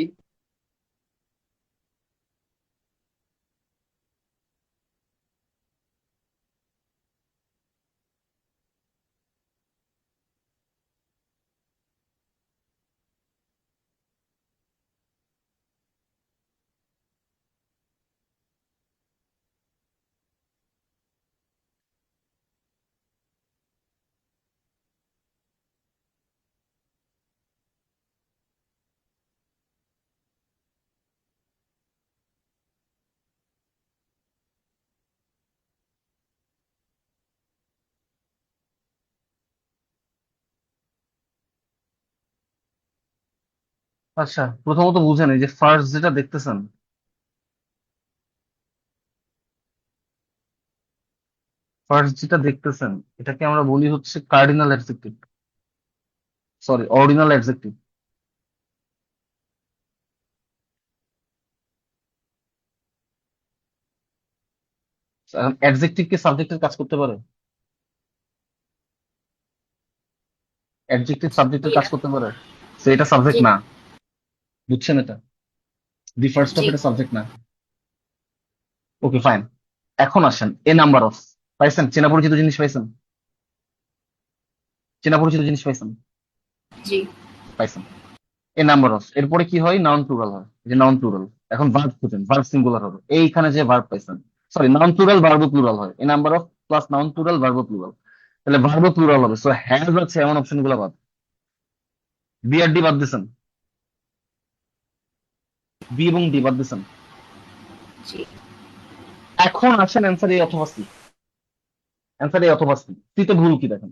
আচ্ছা, প্রথমত বুঝেন এই যে ফার্স্ট যেটা দেখতেছেন, এটাকে আমরা বলি হচ্ছে cardinal adjective, sorry ordinal adjective. Adjective কি সাবজেক্টের কাজ করতে পারে? অ্যাডজেক্টিভ জি সাবজেক্টের কাজ না। করতে পারে? তো এটা জি সাবজেক্ট না। না। বুঝছেন এটা? দি ফার্স্ট অফ জি। এটা সাবজেক্ট না। ওকে ফাইন। এখন আসেন এ নাম্বার অফ। পাইছেন? চেনা পরিচিত জিনিস পাইছেন? চেনা পরিচিত জিনিস পাইছেন? জি। পাইছেন। এ নাম্বার অফ এরপরে কি হয়? নাউন প্লুরাল হয়। এই যে নাউন প্লুরাল। এখন ভার্ব খুঁজেন, ভার্ব সিঙ্গুলার হবে এইখানে যে ভার্ব পাইছেন। Sorry, noun plural verb plural হয়। A number of plus noun plural verb plural, তাহলে ভার্ব প্লুরাল হবে। সো হ্যাজ আছে এমন অপশন গুলো বাদ। বি আর ডি বাদ দিছেন, বি এবং ডি বাদ দিছেন। জি। এখন আসেন অ্যান্সার এ অথবা সি। অ্যান্সার এ অথবা সি। সিতে ভুল কি দেখেন?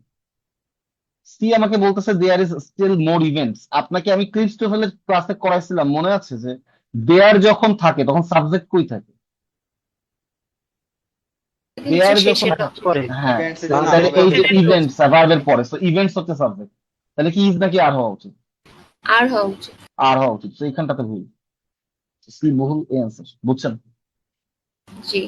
সি আমাকে বলতেছে there is still more events. আপনাকে আমি ক্রিস্টোফেলের ক্লাসে করাইছিলাম, মনে আছে যে দেয়ার যখন থাকে তখন সাবজেক্ট কই থাকে? কিন্তু দেয়ার যখন শেষের কাজ কথা। করে হ্যাঁ, ইভেন্টস এর জন্য তাহলে আরো তাহলে এই যে ব্যবহার করে। ইভেন্টস ভার্বের পরে, তো ইভেন্টস হচ্ছে সাবজেক্ট, তাহলে কি ইজ নাকি আর হওয়া উচিত? আর হওয়া উচিত। আর হওয়া উচিত। তো এইখানটাতে ভুল। সি বহুল এই অ্যান্সার। বুঝছেন? জি।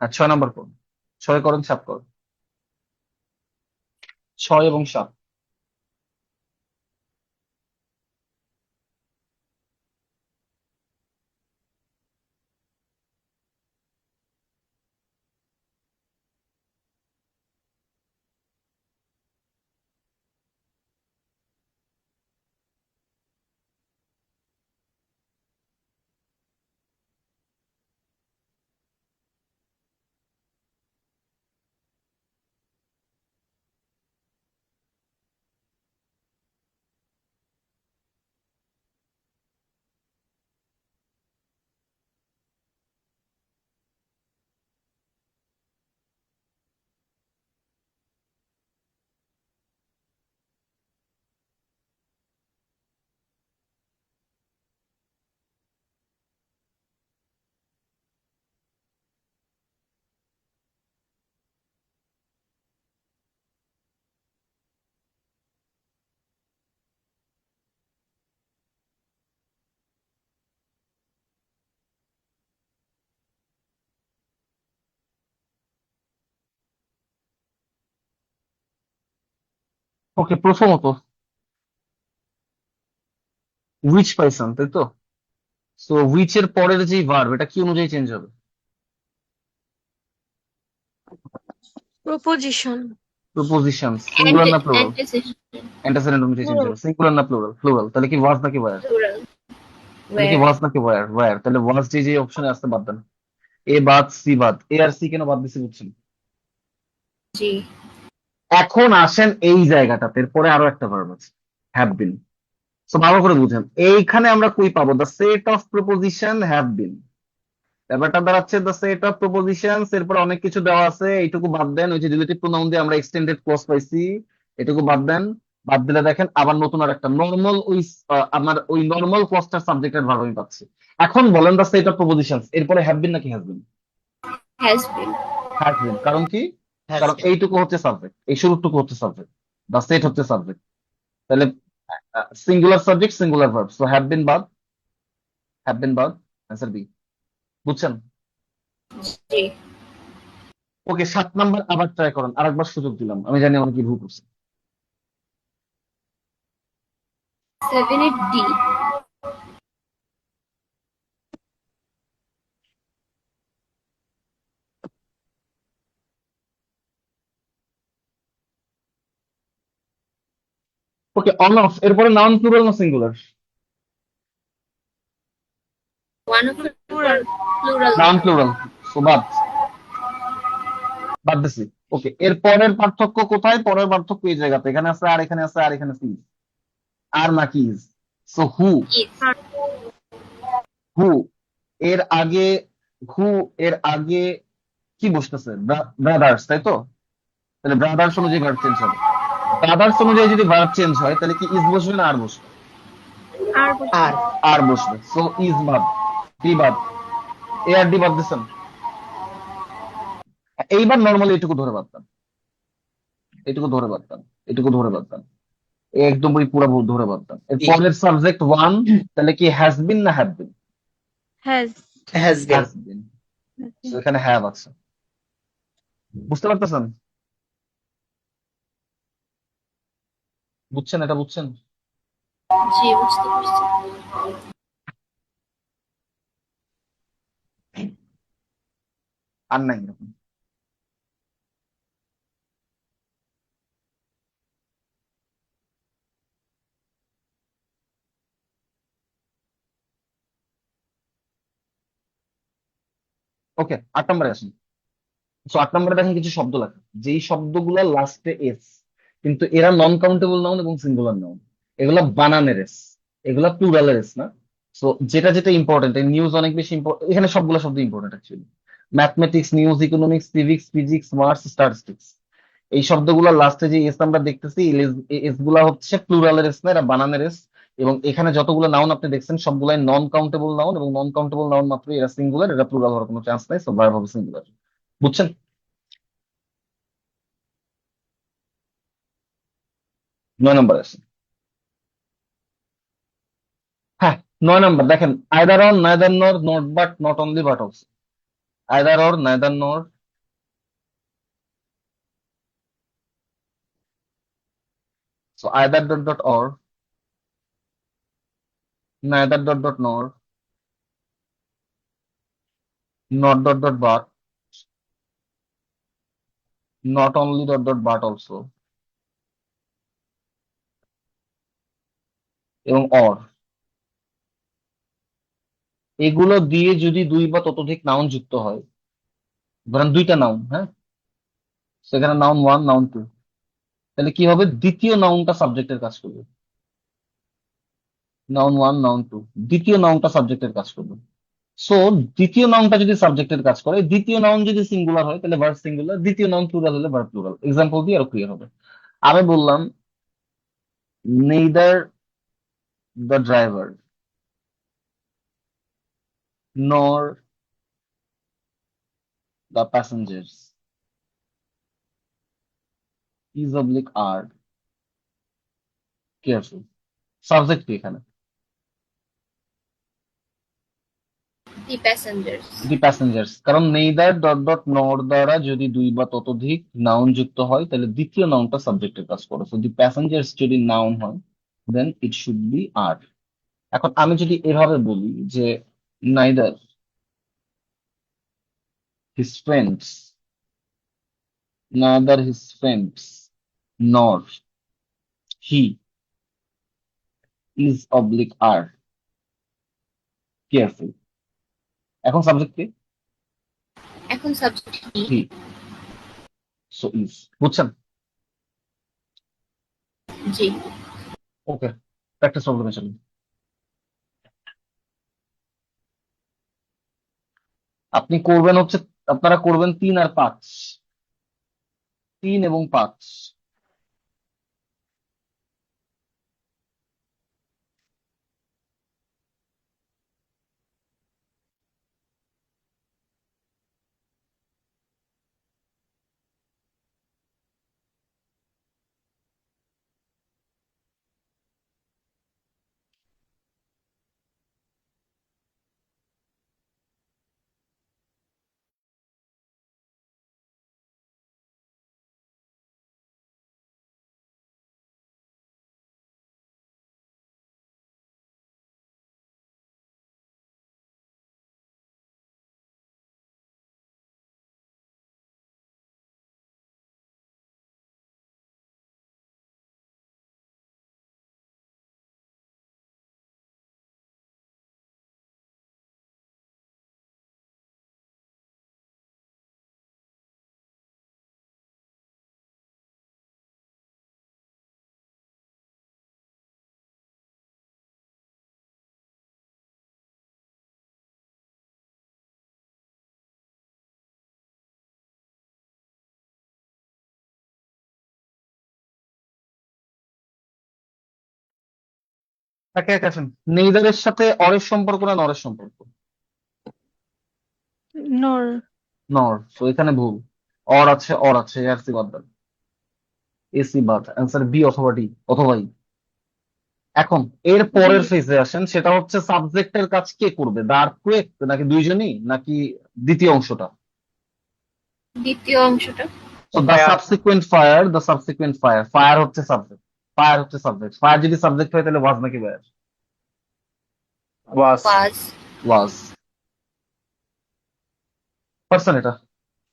আর 6 নাম্বার করুন। 6 করেন, 7 করুন। 6 এবং 7। ওকে, প্রথমত উইচ পাইছেন, তাই তো? সো উইচ এর পরের যে ভার্ব, এটা কি অনুযায়ী চেঞ্জ হবে? প্রপোজিশন। প্রপোজিশন, সিঙ্গুলার না প্লুরাল? Antecession. অ্যান্টাসিডেন্ট অনুযায়ী চেঞ্জ হবে। সিঙ্গুলার না প্লুরাল? প্লুরাল। তাহলে কি ওয়াজ নাকি ওয়্যার? Plural. তাহলে কি Where. ওয়াজ নাকি ওয়্যার? ওয়্যার। তাহলে ওয়াজ যে যে অপশনে আসতে বাদ দেন। এ বাদ, সি বাদ। এ আর সি কেন বাদ দিছি বুঝছেন? জি। এখন আসেন এই জায়গাটাতে, এরপরে আরো একটা ভার্ব আছে, হ্যাভ বিন। তো ভালো করে বুঝেন, এইখানে আমরা কই পাবো? The set of proposition have been. ব্যাপারটা দাঁড়াচ্ছে দ্য সেট অফ প্রপোজিশন, এরপর অনেক কিছু দেওয়া আছে, এইটুকু বাদ দেন। ওই যে রিলেটিভ প্রোনাউন দিয়ে আমরা এক্সটেন্ডেড ক্লজ পাইছি, এটুকু বাদ দেন। বাদ দিলে দেখেন আবার নতুন আর একটা নর্মাল, ওই আমার ওই নর্মাল ক্লজটার সাবজেক্টের ভার্ব আমি পাচ্ছি। এখন বলেন দ্য সেট অফ প্রপোজিশন, এরপরে হ্যাভ বিন নাকি has been? Has been. Has been. কারণ কি? হ্যাজ কারণ বিন। এইটুকু হচ্ছে সাবজেক্ট, এই শুরুটুকু হচ্ছে সাবজেক্ট, দ্য সেট হচ্ছে সাবজেক্ট। তাহলে singular subject, singular verb, so have been বাদ, হ্যাভ বিন বাদ, অ্যান্সার বি। বুঝছেন? জি। ওকে, 7 নাম্বার আবার ট্রাই করেন, আরেকবার সুযোগ দিলাম, আমি জানি অনেকে ভুল করছে। 7 এর D. ওকে, অন অফ, এরপরে নাউন প্লুরাল না singular? One of the plural. Plural. Noun plural, so বাদ, বাদ দিছি। ওকে, এর পরের পার্থক্য কোথায়? পরের পার্থক্য এই জায়গাতে, এখানে আছে আর, এখানে আছে আর, এখানে আছে is। আর নাকি ইজ? So who, Is. হু এর আগে, হু এর আগে কি বসতেছে? ব্রাদার্স, তাই তো? তাহলে ব্রাদার্স অনুযায়ী ভার্ব চেঞ্জ হবে। ব্রাদার্স অনুযায়ী যদি ভার্ব চেঞ্জ হয়, তাহলে কি ইজ বসবে না আর বসবে? আর বসবে। আর আর বসবে। সো ইজ বাদ, ডি বাদ, এ আর ডি বাদ দিচ্ছেন। এইবার নর্মালি এটুকু ধরে পারতাম, এটুকু ধরে পারতাম, এটুকু ধরে পারতাম, একদম ওই পুরো ধরে পারতাম। এর জি, পরের সাবজেক্ট ওয়ান, তাহলে কি হ্যাজ বিন না have been? Has. Has been. Has been. এখানে হ্যাভ আছে, বুঝতে পারতেছেন? বুঝছেন? এটা বুঝছেন? জি, বুঝতে পারছি। আর নাই এরকম। ওকে, 8 নম্বরে আসেন। সো 8 নম্বরে দেখেন কিছু শব্দ লেখা, যেই শব্দগুলো লাস্টে এস, কিন্তু এরা নন কাউন্টেবল নাউন এবং সিঙ্গুলার নাউন। এগুলা বানানের এস, এগুলা প্লুরালের এস না। সো যেটা যেটা ইম্পর্টেন্ট, এই নিউজ অনেক বেশি ইম্পর্টেন্ট, এখানে সবগুলো শব্দ important actually. Mathematics, news, economics, civics, physics, marks, statistics, এই শব্দগুলো লাস্টে যে এস আমরা দেখতেছি, এস গুলা হচ্ছে প্লুরালের এস না, এরা বানানের এস। এবং এখানে যতগুলো নাউন আপনি দেখছেন সবগুলাই নন কাউন্টেবল নাউন, এবং নন কাউন্টেবল নাউন মাত্র এরা সিঙ্গুলার, এরা প্লুরাল হওয়ার কোনো চান্স নাই, সো ভার্ব হবে সিঙ্গুলার। বুঝছেন? 9 নম্বরে আসেন। হ্যাঁ, 9 নম্বর দেখেন, আইদার অর, নাইদার নর, not but, not only, but also. Either or, neither নর, so either dot dot or, neither dot dot nor, not dot dot but, not only dot dot but also, এবং or, এগুলো দিয়ে যদি 2 বা ততোধিক noun যুক্ত হয়, ধরেন 2টা নাউন, হ্যাঁ, সেখানে নাউন 1, নাউন 2, তাহলে কি হবে? দ্বিতীয় নাউনটা সাবজেক্টের কাজ করবে। নাউন 1, নাউন 2, দ্বিতীয় নাউনটা সাবজেক্টের কাজ করবে। সো দ্বিতীয় নাউনটা যদি সাবজেক্টের কাজ করে, দ্বিতীয় নাউন যদি সিঙ্গুলার হয় তাহলে ভার্ব সিঙ্গুলার, দ্বিতীয় নাউন প্লুরাল হলে ভার্ব প্লুরাল। এক্সাম্পল দিয়ে আরো ক্লিয়ার হবে। আমি বললাম neither the driver nor the passengers is oblique are careful. Subject কি এখানে? The passengers. দি প্যাসেঞ্জার্স, কারণ নেইদার ডট ডট নর দ্বারা যদি দুই বা ততোধিক নাউন যুক্ত হয় তাহলে দ্বিতীয় নাউনটা সাবজেক্টের কাজ করে। সো দি প্যাসেঞ্জার্স যদি নাউন হয় দেন ইট শুড বি আর। এখন আমি যদি এভাবে বলি যে neither his friends, neither his friends nor he is oblique are careful। এখন সাবজেক্ট কি? এখন subject he. He. So is. বুঝছেন? জি। ওকে, প্র্যাকটিস প্রবলেমে চলুন। আপনি করবেন হচ্ছে, আপনারা করবেন 3 আর 5, 3 এবং 5। একে একে আসেন। নেইদারের সাথে অরের সম্পর্ক না নরের সম্পর্ক? নর। নর। তো এখানে ভুল। অর আছে, অর আছে, আর সি বাদ দেন। এসি বাদ, অ্যান্সার বি অথবা ডি অথবা ই। এখন এর জি। পরের ফেজে আসেন, সেটা হচ্ছে সাবজেক্টের কাজ কে করবে, দা আর্থকুয়েক নাকি দুইজনই নাকি দ্বিতীয় অংশটা? দ্বিতীয় অংশটা। তো the fire. Subsequent fire, the subsequent fire, fire হচ্ছে সাবজেক্ট, ফায়ার হচ্ছে সাবজেক্ট। ফায়ার যদি সাবজেক্ট হয় তাহলে ওয়াজ নাকি ওয়্যার? ওয়াজ। ওয়াজ। ওয়াজ। পারছেন এটা?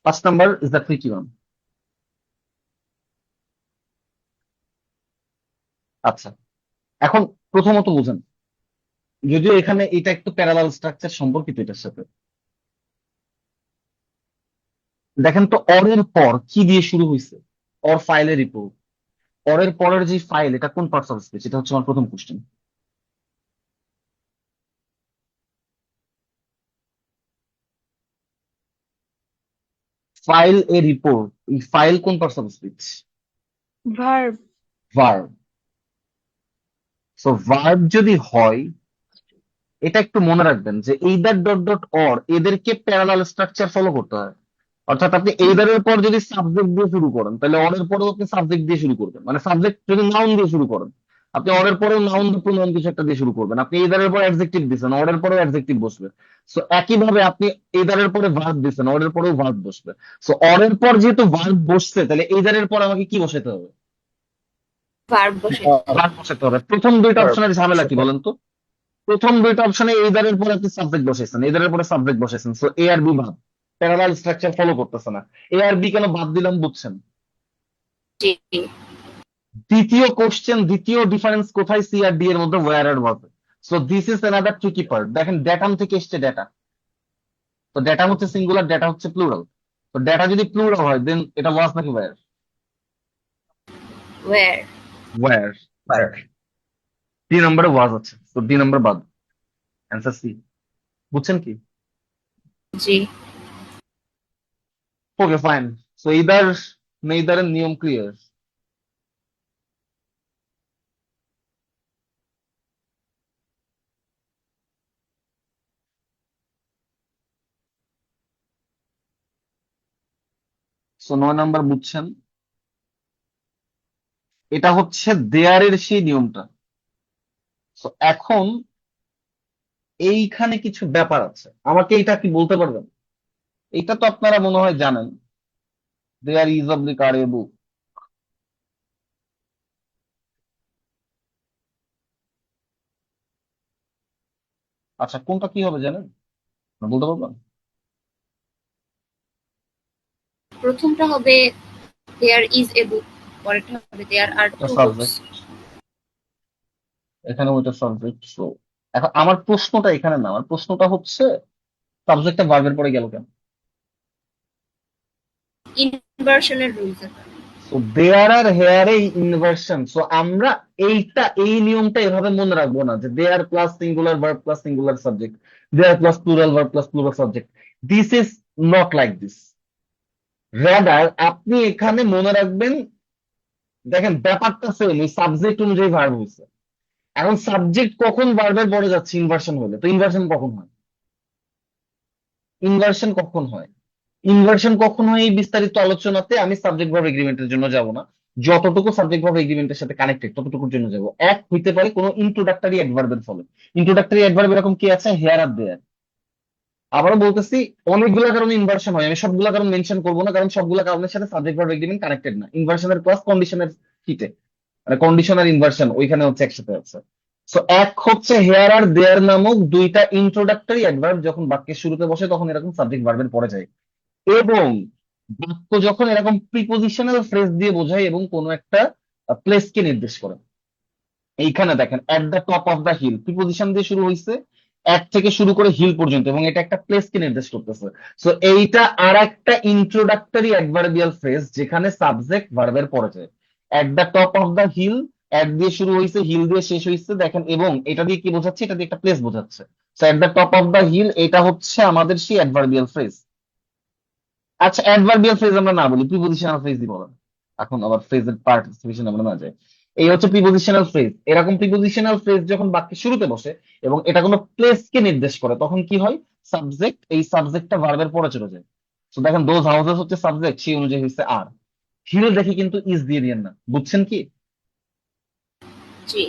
5 number is the tricky one. আচ্ছা, এখন প্রথমত বুঝেন, যদিও এখানে এটা একটু প্যারালাল স্ট্রাকচার সম্পর্কিত এটার সাথে। দেখেন তো অরের পর কি দিয়ে শুরু হয়েছে? অর ফাইলের রিপোর্ট। অরের পরের যে ফাইল, এটা কোন পার্টস অফ স্পিচ? এটা হচ্ছে আমার প্রথম কোশ্চেন। ফাইল এ রিপোর্ট, এই ফাইল কোন parts of speech? Verb. Verb. So verb যদি হয়, এটা একটু মনে রাখবেন যে এইদার ডট ডট অর এদেরকে প্যারালাল স্ট্রাকচার ফলো করতে হয়। অর্থাৎ আপনি এইদারের পর যদি সাবজেক্ট দিয়ে শুরু করেন তাহলে অরের পরেও আপনি সাবজেক্ট দিয়ে শুরু করবেন। মানে সাবজেক্ট যদি নাউন দিয়ে শুরু করেন, আপনি অরের পরেও নাউন বা প্রোনাউন কিছু একটা দিয়ে শুরু করবেন। আপনি এইদারের পর অ্যাডজেক্টিভ দিচ্ছেন, অরের পরেও অ্যাডজেক্টিভ বসবে। সো একইভাবে আপনি এইদারের পরে ভার্ব দিচ্ছেন, অরের পরেও ভার্ব বসবে। সো অরের পর যেহেতু ভার্ব বসছে, তাহলে এইদারের পর আমাকে কি বসাতে হবে? ভার্ব বসে। ভার্ব বসাতে হবে। প্রথম দুইটা Verb অপশনের ঝামেলা কি বসাতে হবে। বলেন তো? প্রথম দুইটা অপশনে এইদারের পরে আপনি সাবজেক্ট বসাইছেন, এইদারের পরে সাবজেক্ট বসাইছেন। সো এ আর বি ভাব প্যারালাল স্ট্রাকচার ফলো করতেছে না। এ আর বি কেন বাদ দিলাম বুঝছেন? জি। দ্বিতীয় কোশ্চেন, দ্বিতীয় ডিফারেন্স কোথায় সি আর ডি এর মধ্যে? ওয়্যার আর was. So this is another tricky part. দেখেন ডেটাম থেকে এসছে ডেটা, তো ডেটা হচ্ছে সিঙ্গুলার, ডেটা হচ্ছে প্লুরাল। তো ডেটা যদি প্লুরাল হয় দেন এটা ওয়াজ নাকি were? Were. Were. Verb। D নম্বরে ওয়াজ আছে, তো ডি নম্বর বাদ, অ্যান্সার সি। বুঝছেন কি? জি। Okay fine. সো ইদার নেইদারের নিয়ম ক্লিয়ার। সো 9 নাম্বার বুঝছেন, এটা হচ্ছে দেয়ারের সেই নিয়মটা। So, এখন এইখানে কিছু ব্যাপার আছে, আমাকে এটা কি বলতে পারবেন? এটা তো আপনারা মনে হয় জানেন, দেয়ার ইজ অবলিক আর এ বুক। আচ্ছা, কোনটা কি হবে জানেন? বলতে পারবেন? প্রথমটা হবে দেয়ার ইজ এ বুক, পরেরটা হবে দেয়ার আর এটা টু বুকস। সাবজেক্ট, এখানে ওইটা সাবজেক্ট। সো এখন আমার প্রশ্নটা এখানে না, আমার প্রশ্নটা হচ্ছে সাবজেক্টটা ভার্বের পরে গেল কেন? ইনভার্সনের রুলস। সো দেয়ার আর হেয়ার এই ইনভার্সন। সো আমরা এই নিয়মটা এভাবে মনে রাখবো না যে there plus singular verb plus singular subject, there plus plural verb plus plural subject. This is not like this. Rather আপনি এখানে মনে রাখবেন, দেখেন ব্যাপারটা সেম, এই সাবজেক্ট অনুযায়ী ভার্ব হয়েছে। এখন সাবজেক্ট কখন ভার্বের পরে যাচ্ছে? ইনভার্সন হলে। তো ইনভার্সন কখন হয়? ইনভার্সন কখন হয়? ইনভার্সন কখন হয় এই বিস্তারিত আলোচনাতে আমি সাবজেক্ট ভার্ব এগ্রিমেন্টের জন্য যাব না। যতটুকু সাবজেক্ট ভার্ব এগ্রিমেন্টের সাথে কানেক্টেড ততটুকুর জন্য যাব। এক হইতে পারে কোনো ইন্ট্রোডাক্টরি অ্যাডভার্বের ফলে। ইন্ট্রোডাক্টরি অ্যাডভার্ব এরকম কি আছে? হেয়ার আর দেয়ার। আবারও বলতেছি, অনেকগুলা কারণে ইনভার্সন হয়, আমি সবগুলা কারণ মেনশন করবো না, কারণ সবগুলা কারণের সাথে সাবজেক্ট ভার্ব এগ্রিমেন্ট কানেক্টেড না। ইনভার্সনের ক্লাস কন্ডিশনের হিটে, মানে কন্ডিশন আর ইনভার্সন ওইখানে হচ্ছে একসাথে আছে। সো এক হচ্ছে হেয়ার আর দেয়ার নামক দুইটা ইন্ট্রোডাক্টরি অ্যাডভার্ব যখন বাক্যের শুরুতে বসে তখন এরকম সাবজেক্ট ভার্বের পরে যায়। এবং বাক্য যখন এরকম প্রিপোজিশনাল ফ্রেজ দিয়ে বোঝায় এবং কোনো একটা প্লেসকে নির্দেশ করে। এইখানে দেখেন, at the top of the hill preposition দিয়ে শুরু হয়েছে, এক থেকে শুরু করে হিল পর্যন্ত, এবং এটা একটা প্লেসকে নির্দেশ করতেছে। সো এইটা আর একটা ইন্ট্রোডাক্টরি অ্যাডভার্বিয়াল ফ্রেজ যেখানে সাবজেক্ট ভার্বের পরে যায়। At the top of the hill, এক দিয়ে শুরু হয়েছে, হিল দিয়ে শেষ হয়েছে, দেখেন, এবং এটা দিয়ে কি বোঝাচ্ছে? এটা দিয়ে একটা প্লেস বোঝাচ্ছে। So at the top of the hill এটা হচ্ছে আমাদের সেই অ্যাডভার্বিয়াল ফ্রেজ। আচ্ছা, অ্যাডভার্বিয়াল ফ্রেজ আমরা না বলি, প্রিপোজিশনাল ফ্রেজ দিব না। এখন আবার ফ্রেজের পার্টিসিপেশন আমরা না যাই। এই হচ্ছে প্রিপোজিশনাল ফ্রেজ। এরকম প্রিপোজিশনাল ফ্রেজ যখন বাক্যের শুরুতে বসে এবং এটা কোনো প্লেসকে নির্দেশ করে তখন কি হয়? সাবজেক্ট, এই সাবজেক্টটা ভার্বের পরে চলে যায়। তো দেখেন, দোজ হাউসেস হচ্ছে সাবজেক্ট, সেই অনুযায়ী হচ্ছে আর। হিল দেখে কিন্তু ইজ দিয়ে দিয়েন না, বুঝছেন কি? জি।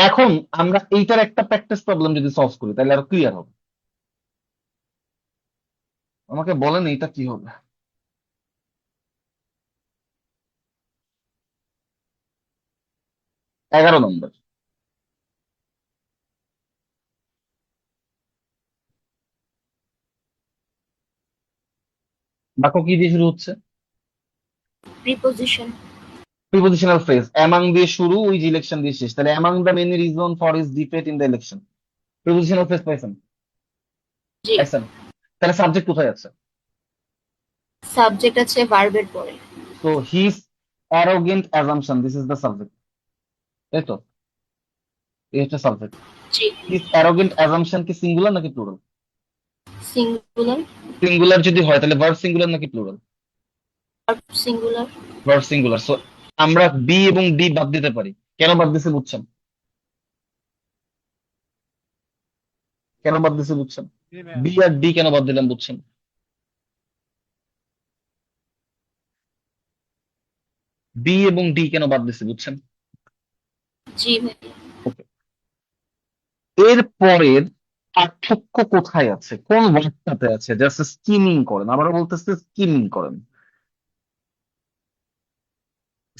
এখন আমরা এইটার একটা প্র্যাকটিস প্রবলেম যদি সলভ করি তাহলে আরো ক্লিয়ার হবে। আমাকে বলেন এইটা কি হবে? 11 নম্বর। বাক্য কি দিয়ে শুরু হচ্ছে? প্রিপোজিশন। প্রিপোজিশনাল ফ্রেজ অ্যামাং দিয়ে শুরু, ওই যে ইলেকশন দিয়ে শেষ, তাহলে among the many reason for his defeat in the election. Prepositional phrase পাইছেন? জি। পাইছেন? তাহলে সাবজেক্ট কোথায় আছে? সাবজেক্ট আছে ভার্বের পরে। So his arrogant assumption, this is the subject, তাই তো? এই হচ্ছে সাবজেক্ট। জি। হিজ অ্যারোগেন্ট অ্যাজাম্পশন কি সিঙ্গুলার নাকি প্লুরাল? সিঙ্গুলার। সিঙ্গুলার যদি হয় তাহলে ভার্ব সিঙ্গুলার নাকি plural? Singular. Verb singular. So আমরা বি এবং ডি বাদ দিতে পারি। কেন বাদ দিছে বুঝছেন? কেন বাদ দিছে বুঝছেন? জি ভাইয়া। বি আর ডি কেন বাদ দিলাম বুঝছেন? বি এবং ডি কেন বাদ দিছে বুঝছেন? জি ভাই। ওকে। এর পরের পার্থক্য কোথায় আছে, কোন ওয়ার্ডটাতে আছে? জাস্ট স্কিমিং করেন, আবারও বলতেছে স্কিমিং করেন,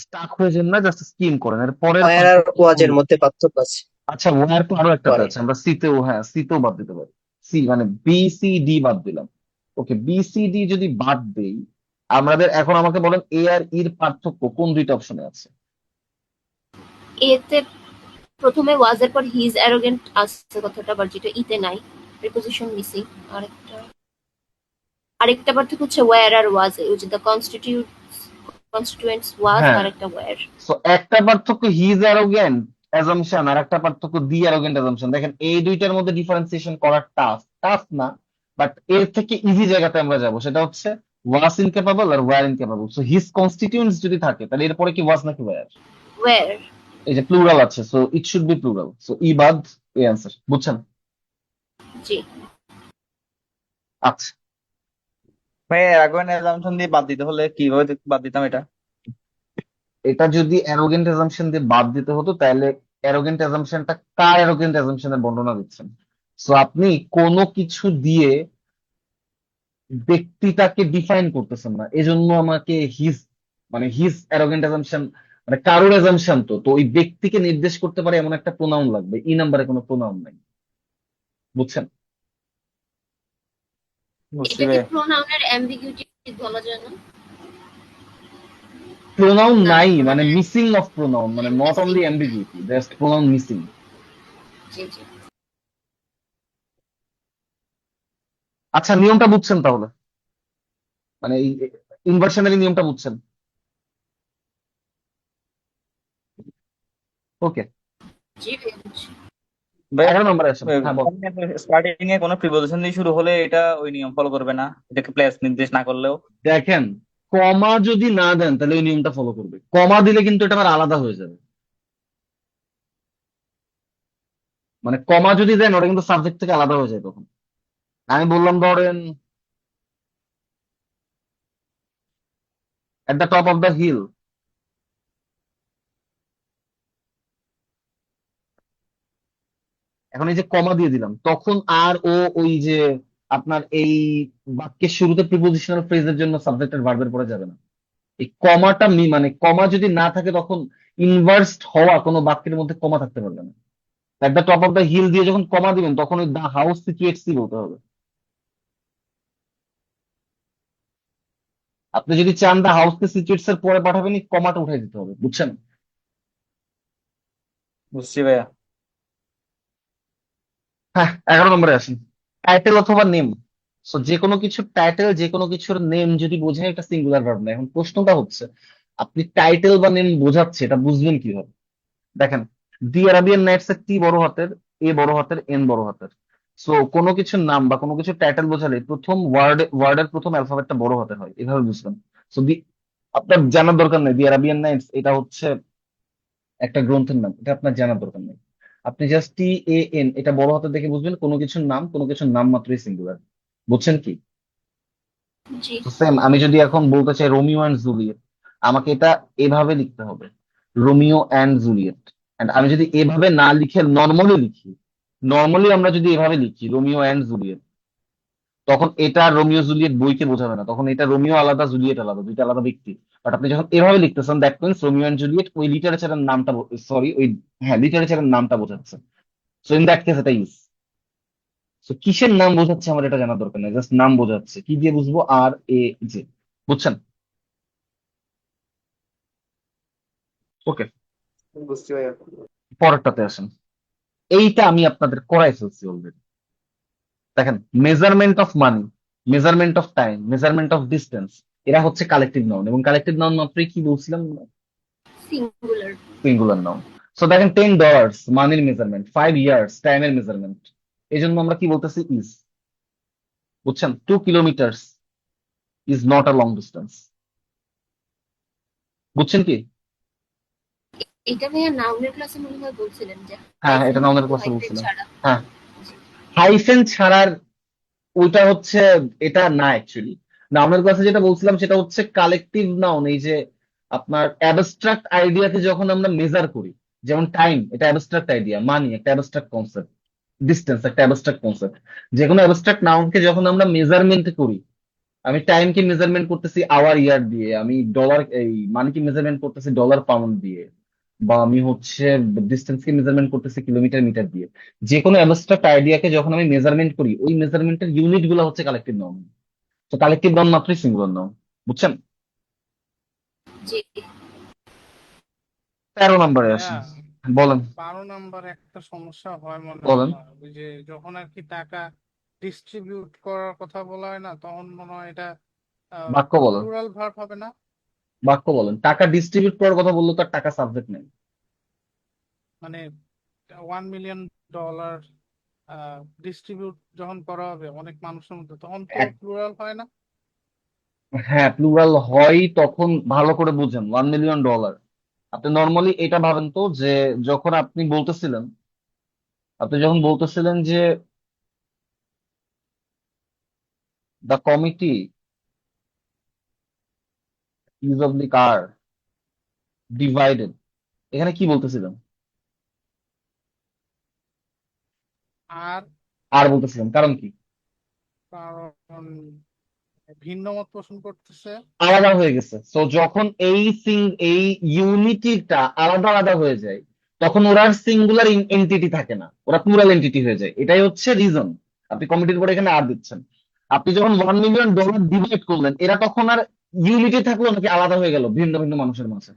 স্টাক হয়ে যান না, জাস্ট স্কিম করেন। এর পরের ওয়ার আর পার্থক্য ওয়াজের কোনটা? মধ্যে পার্থক্য আছে আচ্ছা, ওয়ার তো আরো একটাতে পরে। আছে, আমরা সিতেও, হ্যাঁ সিতেও বাদ দিতে পারি। সি মানে বি সি ডি বাদ দিলাম। ওকে, বি সি ডি যদি বাদ দেই, আমাদের এখন আমাকে বলেন এ আর ইর পার্থক্য কোন দুইটা অপশনে আছে? এতে প্রথমে ওয়াজের পর হিজ অ্যারোগেন্ট আসছে কথাটা, বাট যেটা ইতে নাই, প্রিপোজিশন মিসিং। আরেকটা পার্থক্য হচ্ছে ওয়্যার আর ওয়াজ, ওই যে দ্য কনস্টিটিউয়েন্টস ওয়াজ, হ্যাঁ, আর একটা ওয়্যার। সো একটা পার্থক্য হিজ অ্যারোগেন্ট অ্যাজাম্পশন আর একটা পার্থক্য দি অ্যারোগেন্ট অ্যাজাম্পশন। দেখেন, এই দুইটার মধ্যে ডিফারেন্সিয়েশন করা টাফ, টাফ না, বাট এর থেকে ইজি জায়গাতে আমরা যাব, সেটা হচ্ছে ওয়াস ইনক্যাপাবল আর ওয়্যার ইনক্যাপাবল। সো হিজ কনস্টিটিউয়েন্টস যদি থাকে তাহলে এরপরে কি ওয়াস নাকি ওয়্যার? ওয়্যার। এই যে প্লুরাল আছে, so it should be plural. So E বাদ, এই অ্যান্সার, বুঝছেন? জি। আচ্ছা, ভাই অ্যারাগোয়েন্ট অ্যাজাম্পশন দিয়ে বাদ দিতে হলে কিভাবে বাদ দিতাম এটা? এটা যদি অ্যারোগেন্ট অ্যাজাম্পশন দিয়ে বাদ দিতে হতো তাহলে অ্যারোগেন্ট অ্যাজাম্পশনটা কার অ্যারোগেন্ট অ্যাজাম্পশনের বর্ণনা দিচ্ছেন? সো আপনি কোনো কিছু দিয়ে ব্যক্তিটাকে ডিফাইন করতেছেন না, এজন্য আমাকে হিজ মানে হিজ অ্যারোগেন্ট অ্যাজাম্পশন, মানে কারোর অ্যাজাম্পশন তো তো ওই ব্যক্তিকে নির্দেশ করতে পারে এমন একটা প্রোনাউন লাগবে, ই নাম্বারে কোনো প্রোনাউন নাই। বুঝছেন? বুঝছি এটাকে ভাইয়া। প্রোনাউনের অ্যাম্বিগুইটি বলা যায় না? প্রোনাউন না নাই মানে প্রোনাউনের মিসিং অফ প্রোনাউন, মানে not missing. Only ambiguity, just pronoun missing. জি জি। আচ্ছা, নিয়মটা বুঝছেন তাহলে? মানে এই ইনভার্সনালি নিয়মটা বুঝছেন? ওকে, জি ভাইয়া বুঝছি। ভাইয়া 11 নম্বরে আসেন। হ্যাঁ বল। স্টার্টিং এ কোনো প্রিপোজিশন দিয়ে শুরু হলে এটা ওই নিয়ম ফলো করবে না, এটাকে প্লেস নির্দেশ না করলেও? দেখেন, কমা যদি না দেন তাহলে ওই নিয়মটা ফলো করবে, কমা দিলে কিন্তু এটা আবার আলাদা হয়ে যাবে। মানে কমা যদি দেন ওটা কিন্তু সাবজেক্ট থেকে আলাদা হয়ে যায় তখন। আমি বললাম ধরেন at the top of the hill, এখন এই যে কমা দিয়ে দিলাম, তখন আর ও ওই যে আপনার এই বাক্যের শুরুতে প্রিপোজিশনাল ফ্রেজের জন্য সাবজেক্টের ভার্বের পরে যাবে না। এই কমাটা মানে কমা যদি না থাকে তখন ইনভার্সড হওয়া কোনো বাক্যের মধ্যে কমা থাকতে পারবে না। At the top of the hill দিয়ে যখন কমা দিবেন তখন ওই দ্য হাউস সিচুয়েটস বলতে হবে। আপনি যদি চান দ্য হাউসকে সিচুয়েটস এর পরে পাঠাবেন, এই কমাটা উঠাই দিতে হবে। বুঝছেন? বুঝছি ভাইয়া। হ্যাঁ, 11 নম্বরে আসেন। টাইটেল অথবা নেম। সো যে কোনো কিছুর টাইটেল, যে কোনো কিছুর নেম যদি বোঝায়, এটা সিঙ্গুলার ভার্ব না। এখন প্রশ্নটা হচ্ছে আপনি টাইটেল বা নেম বোঝাচ্ছে এটা বুঝবেন কিভাবে? দেখেন, দি আরাবিয়ান নাইটস এর টি বড় হাতের, এ বড় হাতের, এন বড় হাতের। সো কোনো কিছুর নাম বা কোনো কিছুর টাইটেল বোঝালে প্রথম ওয়ার্ডের প্রথম অ্যালফাবেটটা বড় হাতের হয়, এভাবে বুঝবেন। সো আপনার জানার দরকার নেই দি আরাবিয়ান নাইটস এটা হচ্ছে একটা গ্রন্থের নাম, এটা আপনার জানার দরকার নেই। আপনি জাস্ট TAN এটা বড় হাতে দেখে বুঝবেন কোনো কিছুর নাম, কোনো কিছুর নাম মাত্রই সিঙ্গুলার। বুঝছেন কি? জি তো সেম, আমি যদি এখন বলতে চাই রোমিও অ্যান্ড জুলিয়েট, আমাকে এটা এভাবে লিখতে হবে, রোমিও অ্যান্ড জুলিয়েট। এন্ড আমি যদি এভাবে না লিখে নর্মালি লিখি, নর্মালি আমরা যদি এভাবে লিখি রোমিও অ্যান্ড জুলিয়েট, তখন এটা আর রোমিও জুলিয়েট বইকে বোঝাবে না, তখন এটা রোমিও আলাদা জুলিয়েট আলাদা, দুইটা আলাদা ব্যক্তি। বাট আপনি যখন এভাবে লিখতেছেন that means Romeo and Juliet ওই লিটারেচারের নামটা, সরি ওই, হ্যাঁ লিটারেচারের নামটা বোঝাচ্ছে। সো ইন দ্যাট কেস এটা ইজ। সো কিসের নাম বোঝাচ্ছে আমার এটা জানার দরকার নেই, জাস্ট নাম বোঝাচ্ছে, কি দিয়ে বুঝবো? RAJ। বুঝছেন? ওকে, বুঝছি ভাইয়া। পরেরটাতে আসেন। এইটা আমি আপনাদের করাই ফেলছি অলরেডি। দেখেন, measurement of money, measurement of time, measurement of distance, এরা হচ্ছে কালেকটিভ নাউন, এবং কালেকটিভ নাউন মাত্রই কি বলছিলাম? সিঙ্গুলার। Singular noun. সো দেখেন, $10 মানির মেজারমেন্ট, 5 ইয়ার্স টাইমের মেজারমেন্ট, এই জন্য আমরা কি বলতেছি? ইজ। বুঝছেন? 2 kilometre is not a long distance. বুঝছেন কি? এটা ভাইয়া নাউনের ক্লাসে মনে হয় বলছিলেন যে হ্যাঁ, এটা হাইফেন নাউনের যুক্ত ক্লাসে হাইফেন বলছিলাম। ছাড়া। হ্যাঁ, জি। হাইফেন ছাড়ার ওইটা হচ্ছে, এটা না অ্যাকচুয়ালি। নাউনের ক্লাসে যেটা বলছিলাম সেটা হচ্ছে কালেকটিভ নাউন। এই যে আপনার অ্যাবস্ট্রাক্ট আইডিয়াকে যখন আমরা মেজার করি, যেমন টাইম এটা অ্যাবস্ট্রাক্ট আইডিয়া, মানি একটা অ্যাবস্ট্রাক্ট কনসেপ্ট, ডিস্টেন্স একটা অ্যাবস্ট্রাক্ট কনসেপ্ট। যে কোনো অ্যাবস্ট্রাক্ট নাউনকে যখন আমরা মেজারমেন্ট করি, আমি টাইমকে মেজারমেন্ট করতেছি আওয়ার ইয়ার দিয়ে, আমি ডলার এই মানিকে মেজারমেন্ট করতেছি ডলার পাউন্ড দিয়ে, বা আমি হচ্ছে ডিস্টেন্সকে মেজারমেন্ট করতেছি কিলোমিটার মিটার দিয়ে। যে কোনো অ্যাবস্ট্রাক্ট আইডিয়াকে যখন আমি মেজারমেন্ট করি, ওই মেজারমেন্টের ইউনিট গুলো হচ্ছে কালেকটিভ নাউন। তো কালেকটিভ নাউন মাত্রই সিঙ্গুলার নাউন। বুঝছেন? জি 13 নম্বরে ভাইয়া আসেন। বলেন। 12 নম্বর একটা সমস্যা হয় মনে হয় বলেন। আমার, ওই যে যখন আর কি টাকা ডিস্ট্রিবিউট করার কথা বলা হয় না, তখন মনে হয় এটা বাক্য বলেন। প্লুরাল ভার্ব হবে না? বাক্য বলেন। টাকা ডিস্ট্রিবিউট করার কথা বললো, তার টাকা সাবজেক্ট নেই। মানে $1 মিলিয়ন ডিস্ট্রিবিউট যখন করা হবে অনেক মানুষের মধ্যে, তখন তো এক- প্লুরাল হয় না? হ্যাঁ, প্লুরাল হয় তখন। ভালো করে বুঝেন, $1 মিলিয়ন। আপনি নর্মালি এটা ভাবেন তো যে যখন আপনি যখন বলতেছিলেন যে the committee use of the car divided, এখানে কি বলতেছিলাম? আর আর বলতেছিলেন, কারণ কি? কারণ ভিন্ন মত পোষণ করতেছে। আলাদা হয়ে গেছে। তো যখন এই ইউনিটিটা আলাদা আলাদা হয়ে যায়, তখন ওরা আর সিঙ্গুলার এন্টিটি থাকে না, ওরা প্লুরাল এন্টিটি হয়ে যায়। এটাই হচ্ছে রিজন। আপনি কমিটির পরে এখানে আর দিচ্ছেন। আপনি যখন $1 মিলিয়ন ডিভাইড করলেন, এরা তখন আর ইউনিটি থাকলো নাকি আলাদা হয়ে গেল ভিন্ন ভিন্ন মানুষের মাঝে?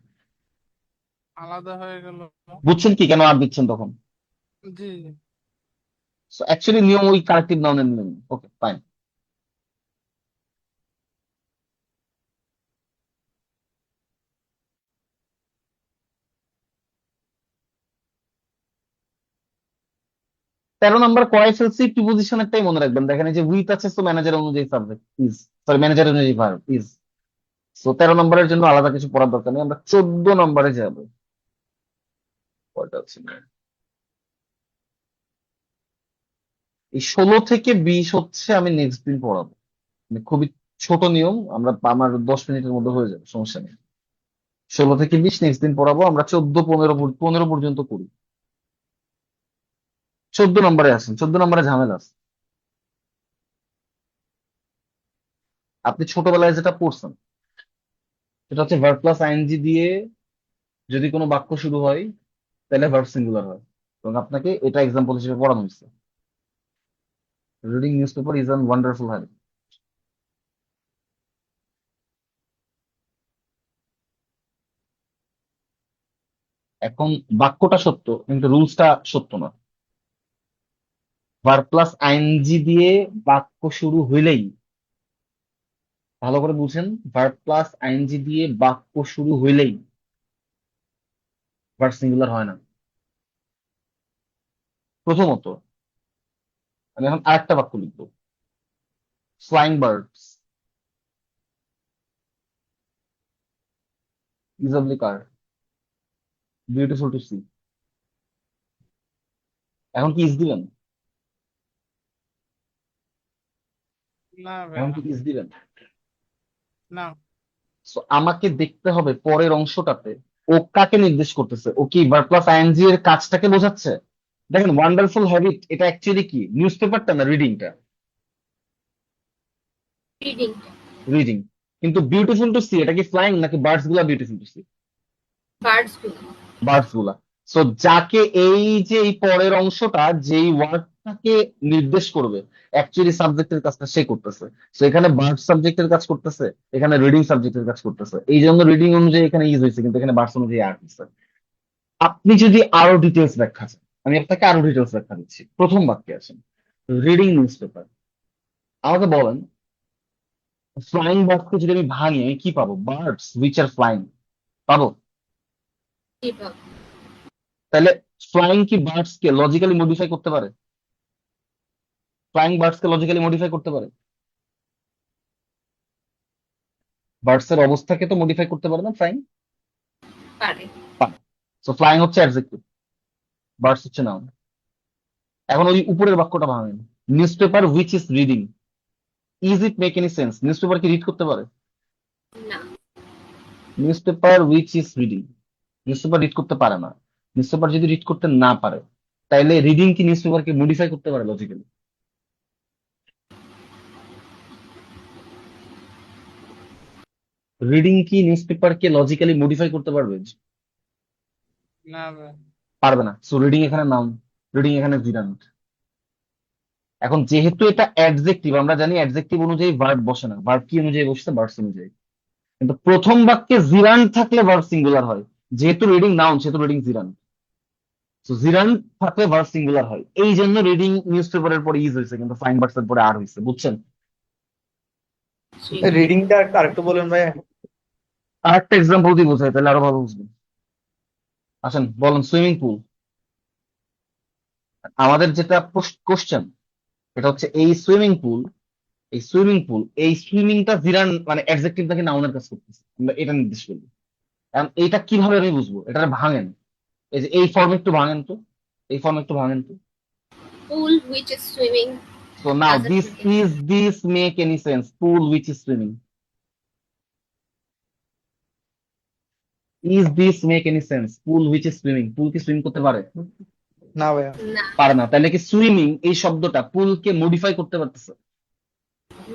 আলাদা হয়ে গেল। বুঝছেন কি কেন আর দিচ্ছেন তখন? জি। অ্যাকচুয়ালি নিয়ম ওই কালেক্টিভ নাউনের নিয়ম। ওকে, ফাইন। 13 নম্বর করাই ফেলছি, প্রিপোজিশন একটাই মনে রাখবেন। দেখেন এই যে উইথ আছে, তো ম্যানেজার অনুযায়ী সাবজেক্ট ইজ, সরি ম্যানেজার অনুযায়ী ভার্ব ইজ। তো 13 নম্বরের জন্য আলাদা কিছু পড়ার দরকার নেই, আমরা 14 নম্বরে যাবো। কয়টা আছে? এই 16 থেকে 20 হচ্ছে আমি নেক্সট দিন পড়াবো। মানে খুবই ছোট নিয়ম, আমার 10 মিনিটের মধ্যে হয়ে যাবে, সমস্যা নেই। 16 থেকে 20 নেক্সট দিন পড়াবো। আমরা 14, 15 পর্যন্ত করি। 14 নম্বরে আসেন। 14 নম্বরে ঝামেলা আছে। আপনি ছোটবেলায় যেটা পড়ছেন সেটা হচ্ছে ভার্ব প্লাস আইএনজি দিয়ে যদি কোনো বাক্য শুরু হয়, তাহলে ভার্ব সিঙ্গুলার হয়। এবং আপনাকে এটা এক্সাম্পল হিসেবে পড়ানো হয়েছে। Reading news paper is an wonderful habit. এখন বাক্যটা সত্য কিন্তু রুলসটা সত্য না। ভার্ব প্লাস আইএনজি দিয়ে বাক্য শুরু হইলেই, ভালো করে বুঝেন, ভার্ব প্লাস আইএনজি দিয়ে বাক্য শুরু হইলেই ভার্ব সিঙ্গুলার হয় না। প্রথমত, আমি এখন আরেকটা বাক্য লিখবো। ফ্লাইং বার্ডস ইজলি কার, বিউটিফুল টু সি। এখন কি ইজ দিবেন? না এখন ভাইয়া। কি ইজ দিবেন? না। So, আমাকে দেখতে হবে পরের অংশটাতে ও কাকে নির্দেশ করতেছে। ও কি ভার্ব প্লাস আইএনজি এর কাজটাকে বোঝাচ্ছে? দেখেন, ওয়ান্ডারফুল হ্যাবিট এটা অ্যাকচুয়ালি কি? নিউজ পেপারটা না রিডিংটা? রিডিং। রিডিং। কিন্তু বিউটিফুল টু সি এটা কি ফ্লাইং নাকি বার্ডস গুলা বিউটিফুল টু সি? বার্ডস গুলো। বার্ডস গুলা। সো যাকে এই যে এই পরের অংশটা যেই ওয়ার্ডটাকে নির্দেশ করবে, অ্যাকচুয়ালি সাবজেক্টের কাজটা সে করতেছে। সো এখানে বার্ড সাবজেক্টের কাজ করতেছে, এখানে রিডিং সাবজেক্টের কাজ করতেছে। এই জন্য রিডিং অনুযায়ী এখানে ইজ হয়েছে, কিন্তু এখানে বার্ডস অনুযায়ী আর হয়েছে। আপনি যদি আরো ডিটেলস ব্যাখ্যা চান, আমি আপনাকে আরো ডিটেলস ব্যাখ্যা দিচ্ছি। প্রথম বাক্যে আছেন, রিডিং নিউজ পেপার। আমাকে বলেন, ফ্লাইং বার্ডকে যদি আমি ভাঙি, আমি কি পাবো? বার্ডস উইচ আর ফ্লাইং পাবো। জি বাবা। তাহলে ফ্লাইং কি বার্ডস কে লজিক্যালি মডিফাই করতে পারে? ফ্লাইং বার্ডস কে লজিক্যালি মডিফাই করতে পারে? বার্ডস এর অবস্থাকে তো মডিফাই করতে পারে না ফ্লাইং? পারে। সো ফ্লাইং হচ্ছে অ্যাডজেক্টিভ, বার্ডস হচ্ছে নাউন। এখন ওই উপরের বাক্যটা ভাঙেন, newspaper which is reading. Is it make any sense? Newspaper কি রিড করতে পারে? না। Newspaper which is reading, newspaper read করতে পারে না। নিউজ পেপার যদি রিড করতে না পারে, তাইলে রিডিং কি নিউজ পেপারকে মডিফাই করতে পারে লজিক্যালি? রিডিং কি নিউজ পেপারকে লজিক্যালি মডিফাই করতে পারবে? না ভাইয়া। পারবে না। সো রিডিং এখানে নাউন, রিডিং এখানে জিরান্ট। এখন যেহেতু এটা অ্যাডজেক্টিভ, আমরা জানি অ্যাডজেক্টিভ অনুযায়ী ভার্ব বসে না, ভার্ব কি অনুযায়ী বসছে? ভার্বস অনুযায়ী। কিন্তু প্রথম বাক্যে জিরান্ট থাকলে ভার্ব সিঙ্গুলার হয়। যেহেতু রিডিং নাউন, সেহেতু রিডিং জিরান্ট। তো জিরান্ট থাকলে ভার্ব সিঙ্গুলার হয়, এই জন্য রিডিং নিউজ পেপারের পরে ইজ হয়েছে, কিন্তু ফাইন ভার্বস এর পরে আর হয়েছে। বুঝছেন? জি। রিডিংটা আরেকটু বলেন ভাই। আর একটা এক্সাম্পল দিয়ে বোঝাই, তাহলে আরো ভালো বুঝবেন। আসেন বলেন, সুইমিং পুল। আমাদের যেটা কোশ্চেন, এটা হচ্ছে এই সুইমিংটা জিরান মানে অ্যাডজেক্টিভ নাকি নাউনের কাজ করতেছে, আমরা এটা নির্দেশ করবো। এখন এইটা কিভাবে আমি বুঝবো? এটা ভাঙেন, এই যে এই ফর্মে একটু ভাঙেন তো, এই ফর্মে একটু ভাঙেন তো। Pool which is swimming so now as a predicate. This make any sense? Pool which is swimming, is this make any sense? Pool which is swimming, pool কি সুইম করতে পারে? না ভাইয়া। না পারে না। তাহলে কি সুইমিং এই শব্দটা পুলকে মডিফাই করতে পারতেছে?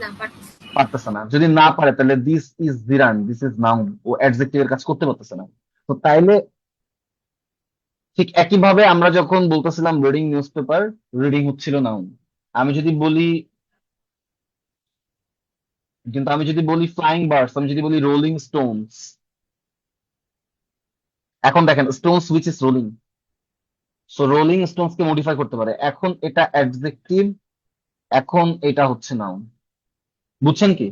না পারতেছি না। পারতেছে না। যদি না পারে তাহলে this is gerund, this is noun, ও অ্যাডজেক্টিভের কাজ করতে পারতেছে না। তো তাইলে ঠিক একইভাবে আমরা যখন বলতেছিলাম রিডিং নিউজ পেপার, রিডিং হচ্ছিল নাউন। আমি যদি বলি কিন্তু আমি যদি বলি ফ্লাইং বার্ডস, আমি যদি বলি রোলিং স্টোনস, এখন দেখেন Stones which is rolling, so rolling Stones K modify করতে পারে। এখন এটা অ্যাডজেক্টিভ, এখন এটা হচ্ছে নাউন। বুঝছেন কি?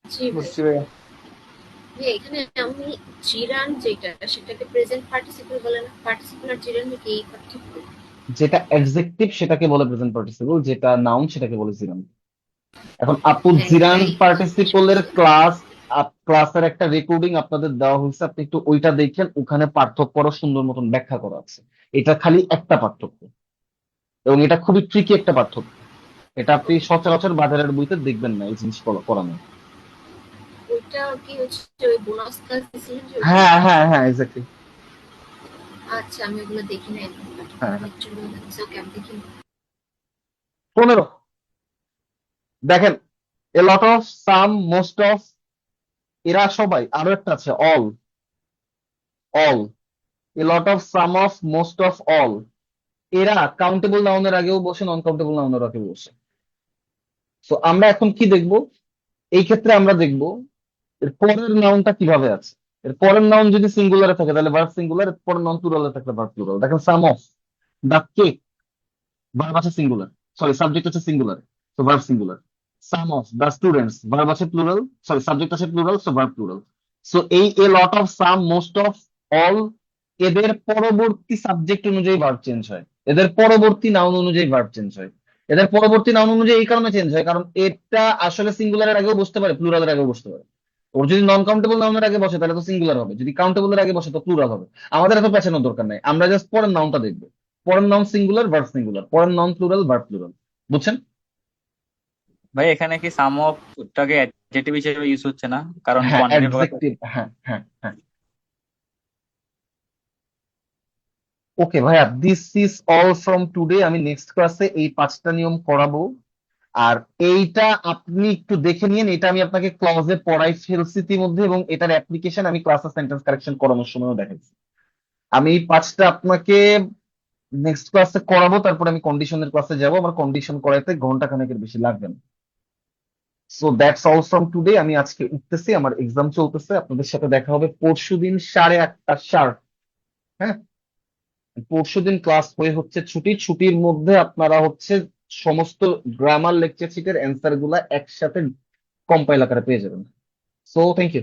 জি ভাই। বুঝছি ভাইয়া। ভাই এখানে আমি জিরান যেটা সেটাকে প্রেজেন্ট পার্টিসিপল বলে না, পার্টিসিপল আর জিরান কি এই পার্থক্য? যেটা অ্যাডজেক্টিভ সেটাকে বলে প্রেজেন্ট পার্টিসিপল, যেটা নাউন সেটাকে বলে জিরান। এখন আপু হ্যাঁ জিরান এটাই পার্টিসিপলের ক্লাসের একটা রেকর্ডিং আপনাদের দেওয়া হয়েছে, আপনি একটু ওইটা দেখেন, ওখানে পার্থক্য আরো সুন্দর মতন ব্যাখ্যা করা আছে। এটা খালি একটা পার্থক্য এবং এটা খুবই ট্রিকি একটা পার্থক্য। এটা আপনি সচরাচর বাজারের বইতে দেখবেন না এই জিনিস করানো। ওইটা কি হচ্ছে ওই বোনাস ক্লাস দিছিলেন যে ওইটা? হ্যাঁ হ্যাঁ হ্যাঁ, এক্স্যাক্টলি। আচ্ছা আমি ওগুলো দেখি নাই হ্যাঁ, লেকচার গুলো দেখছি, ওকে আমি দেখি। 15 দেখেন, a lot of, some, most of, এরা সবাই, আরো একটা আছে all, all, a lot of, some of, most of, all, এরা কাউন্টেবল নাউনের আগেও বসে, নন কাউন্টেবল নাউনের আগেও বসে। তো আমরা এখন কি দেখব? এই ক্ষেত্রে আমরা দেখব এর পরের নাউনটা কিভাবে আছে। এর পরের নাউন যদি সিঙ্গুলারে থাকে তাহলে ভার্ব সিঙ্গুলার, এর পরের নাউন প্লুরালে থাকলে ভার্ব প্লুরাল। দেখেন some of the cake, verb আছে সিঙ্গুলার, সরি সাবজেক্ট হচ্ছে সিঙ্গুলার, তো verb singular. Some of the students, verb আছে প্লুরাল, সরি সাবজেক্ট আছে plural, so verb plural. So এই a lot of, some, most of, all, এদের পরবর্তী subject অনুযায়ী verb change হয়, এদের পরবর্তী নাউন অনুযায়ী ভার্ব চেঞ্জ হয়। এদের পরবর্তী নাউন অনুযায়ী এই কারণে চেঞ্জ হয় কারণ এটা আসলে সিঙ্গুলারের আগেও বসতে পারে, প্লুরালের আগেও বসতে পারে। ওর যদি নন কাউন্টেবল নাউনের আগে বসে তাহলে তো সিঙ্গুলার হবে, যদি কাউন্টেবলের আগে বসে তো প্লুরাল হবে। আমাদের এত পেছানোর দরকার নাই, আমরা জাস্ট পরের নাউনটা দেখবো। পরের নাউন সিঙ্গুলার, ভার্ব সিঙ্গুলার, পরের নাউন প্লুরাল, ভার্ব প্লুরাল। বুঝছেন? ভাই এখানে কি সাম অফ টাকে অ্যাডজেক্টিভ হিসেবে ইউজ হচ্ছে না, কারণ হ্যাঁ কোয়ান্টিটি প্রকাশ অ্যাডজেক্টিভ, হ্যাঁ হ্যাঁ হ্যাঁ। ওকে ভাইয়া, this is all from today. আমি নেক্সট ক্লাসে এই 5টা নিয়ম করাবো। আর এইটা আপনি একটু দেখে নিন, এটা আমি আপনাকে ক্লাসে পড়াই ফেলছি ইতিমধ্যে, এবং এটার অ্যাপ্লিকেশন আমি ক্লাসে সেন্টেন্স কারেকশন করানোর সময়ও দেখাচ্ছি। আমি এই 5টা আপনাকে নেক্সট ক্লাসে করাবো, তারপরে আমি কন্ডিশনের ক্লাসে যাব। আমার কন্ডিশন করাইতে ঘন্টা খানেকের বেশি লাগবে না। So that's all from today. আমি আজকে উঠতেছি, আমার এক্সাম চলতেছে। আপনাদের সাথে দেখা হবে পরশুদিন 8:30 শার্প। হ্যাঁ, পরশুদিন ক্লাস হয়ে হচ্ছে ছুটি, ছুটির মধ্যে আপনারা হচ্ছে সমস্ত গ্রামার লেকচার শিটের অ্যান্সার গুলা একসাথে কম্পাইল আকারে পেয়ে যাবেন। So thank you.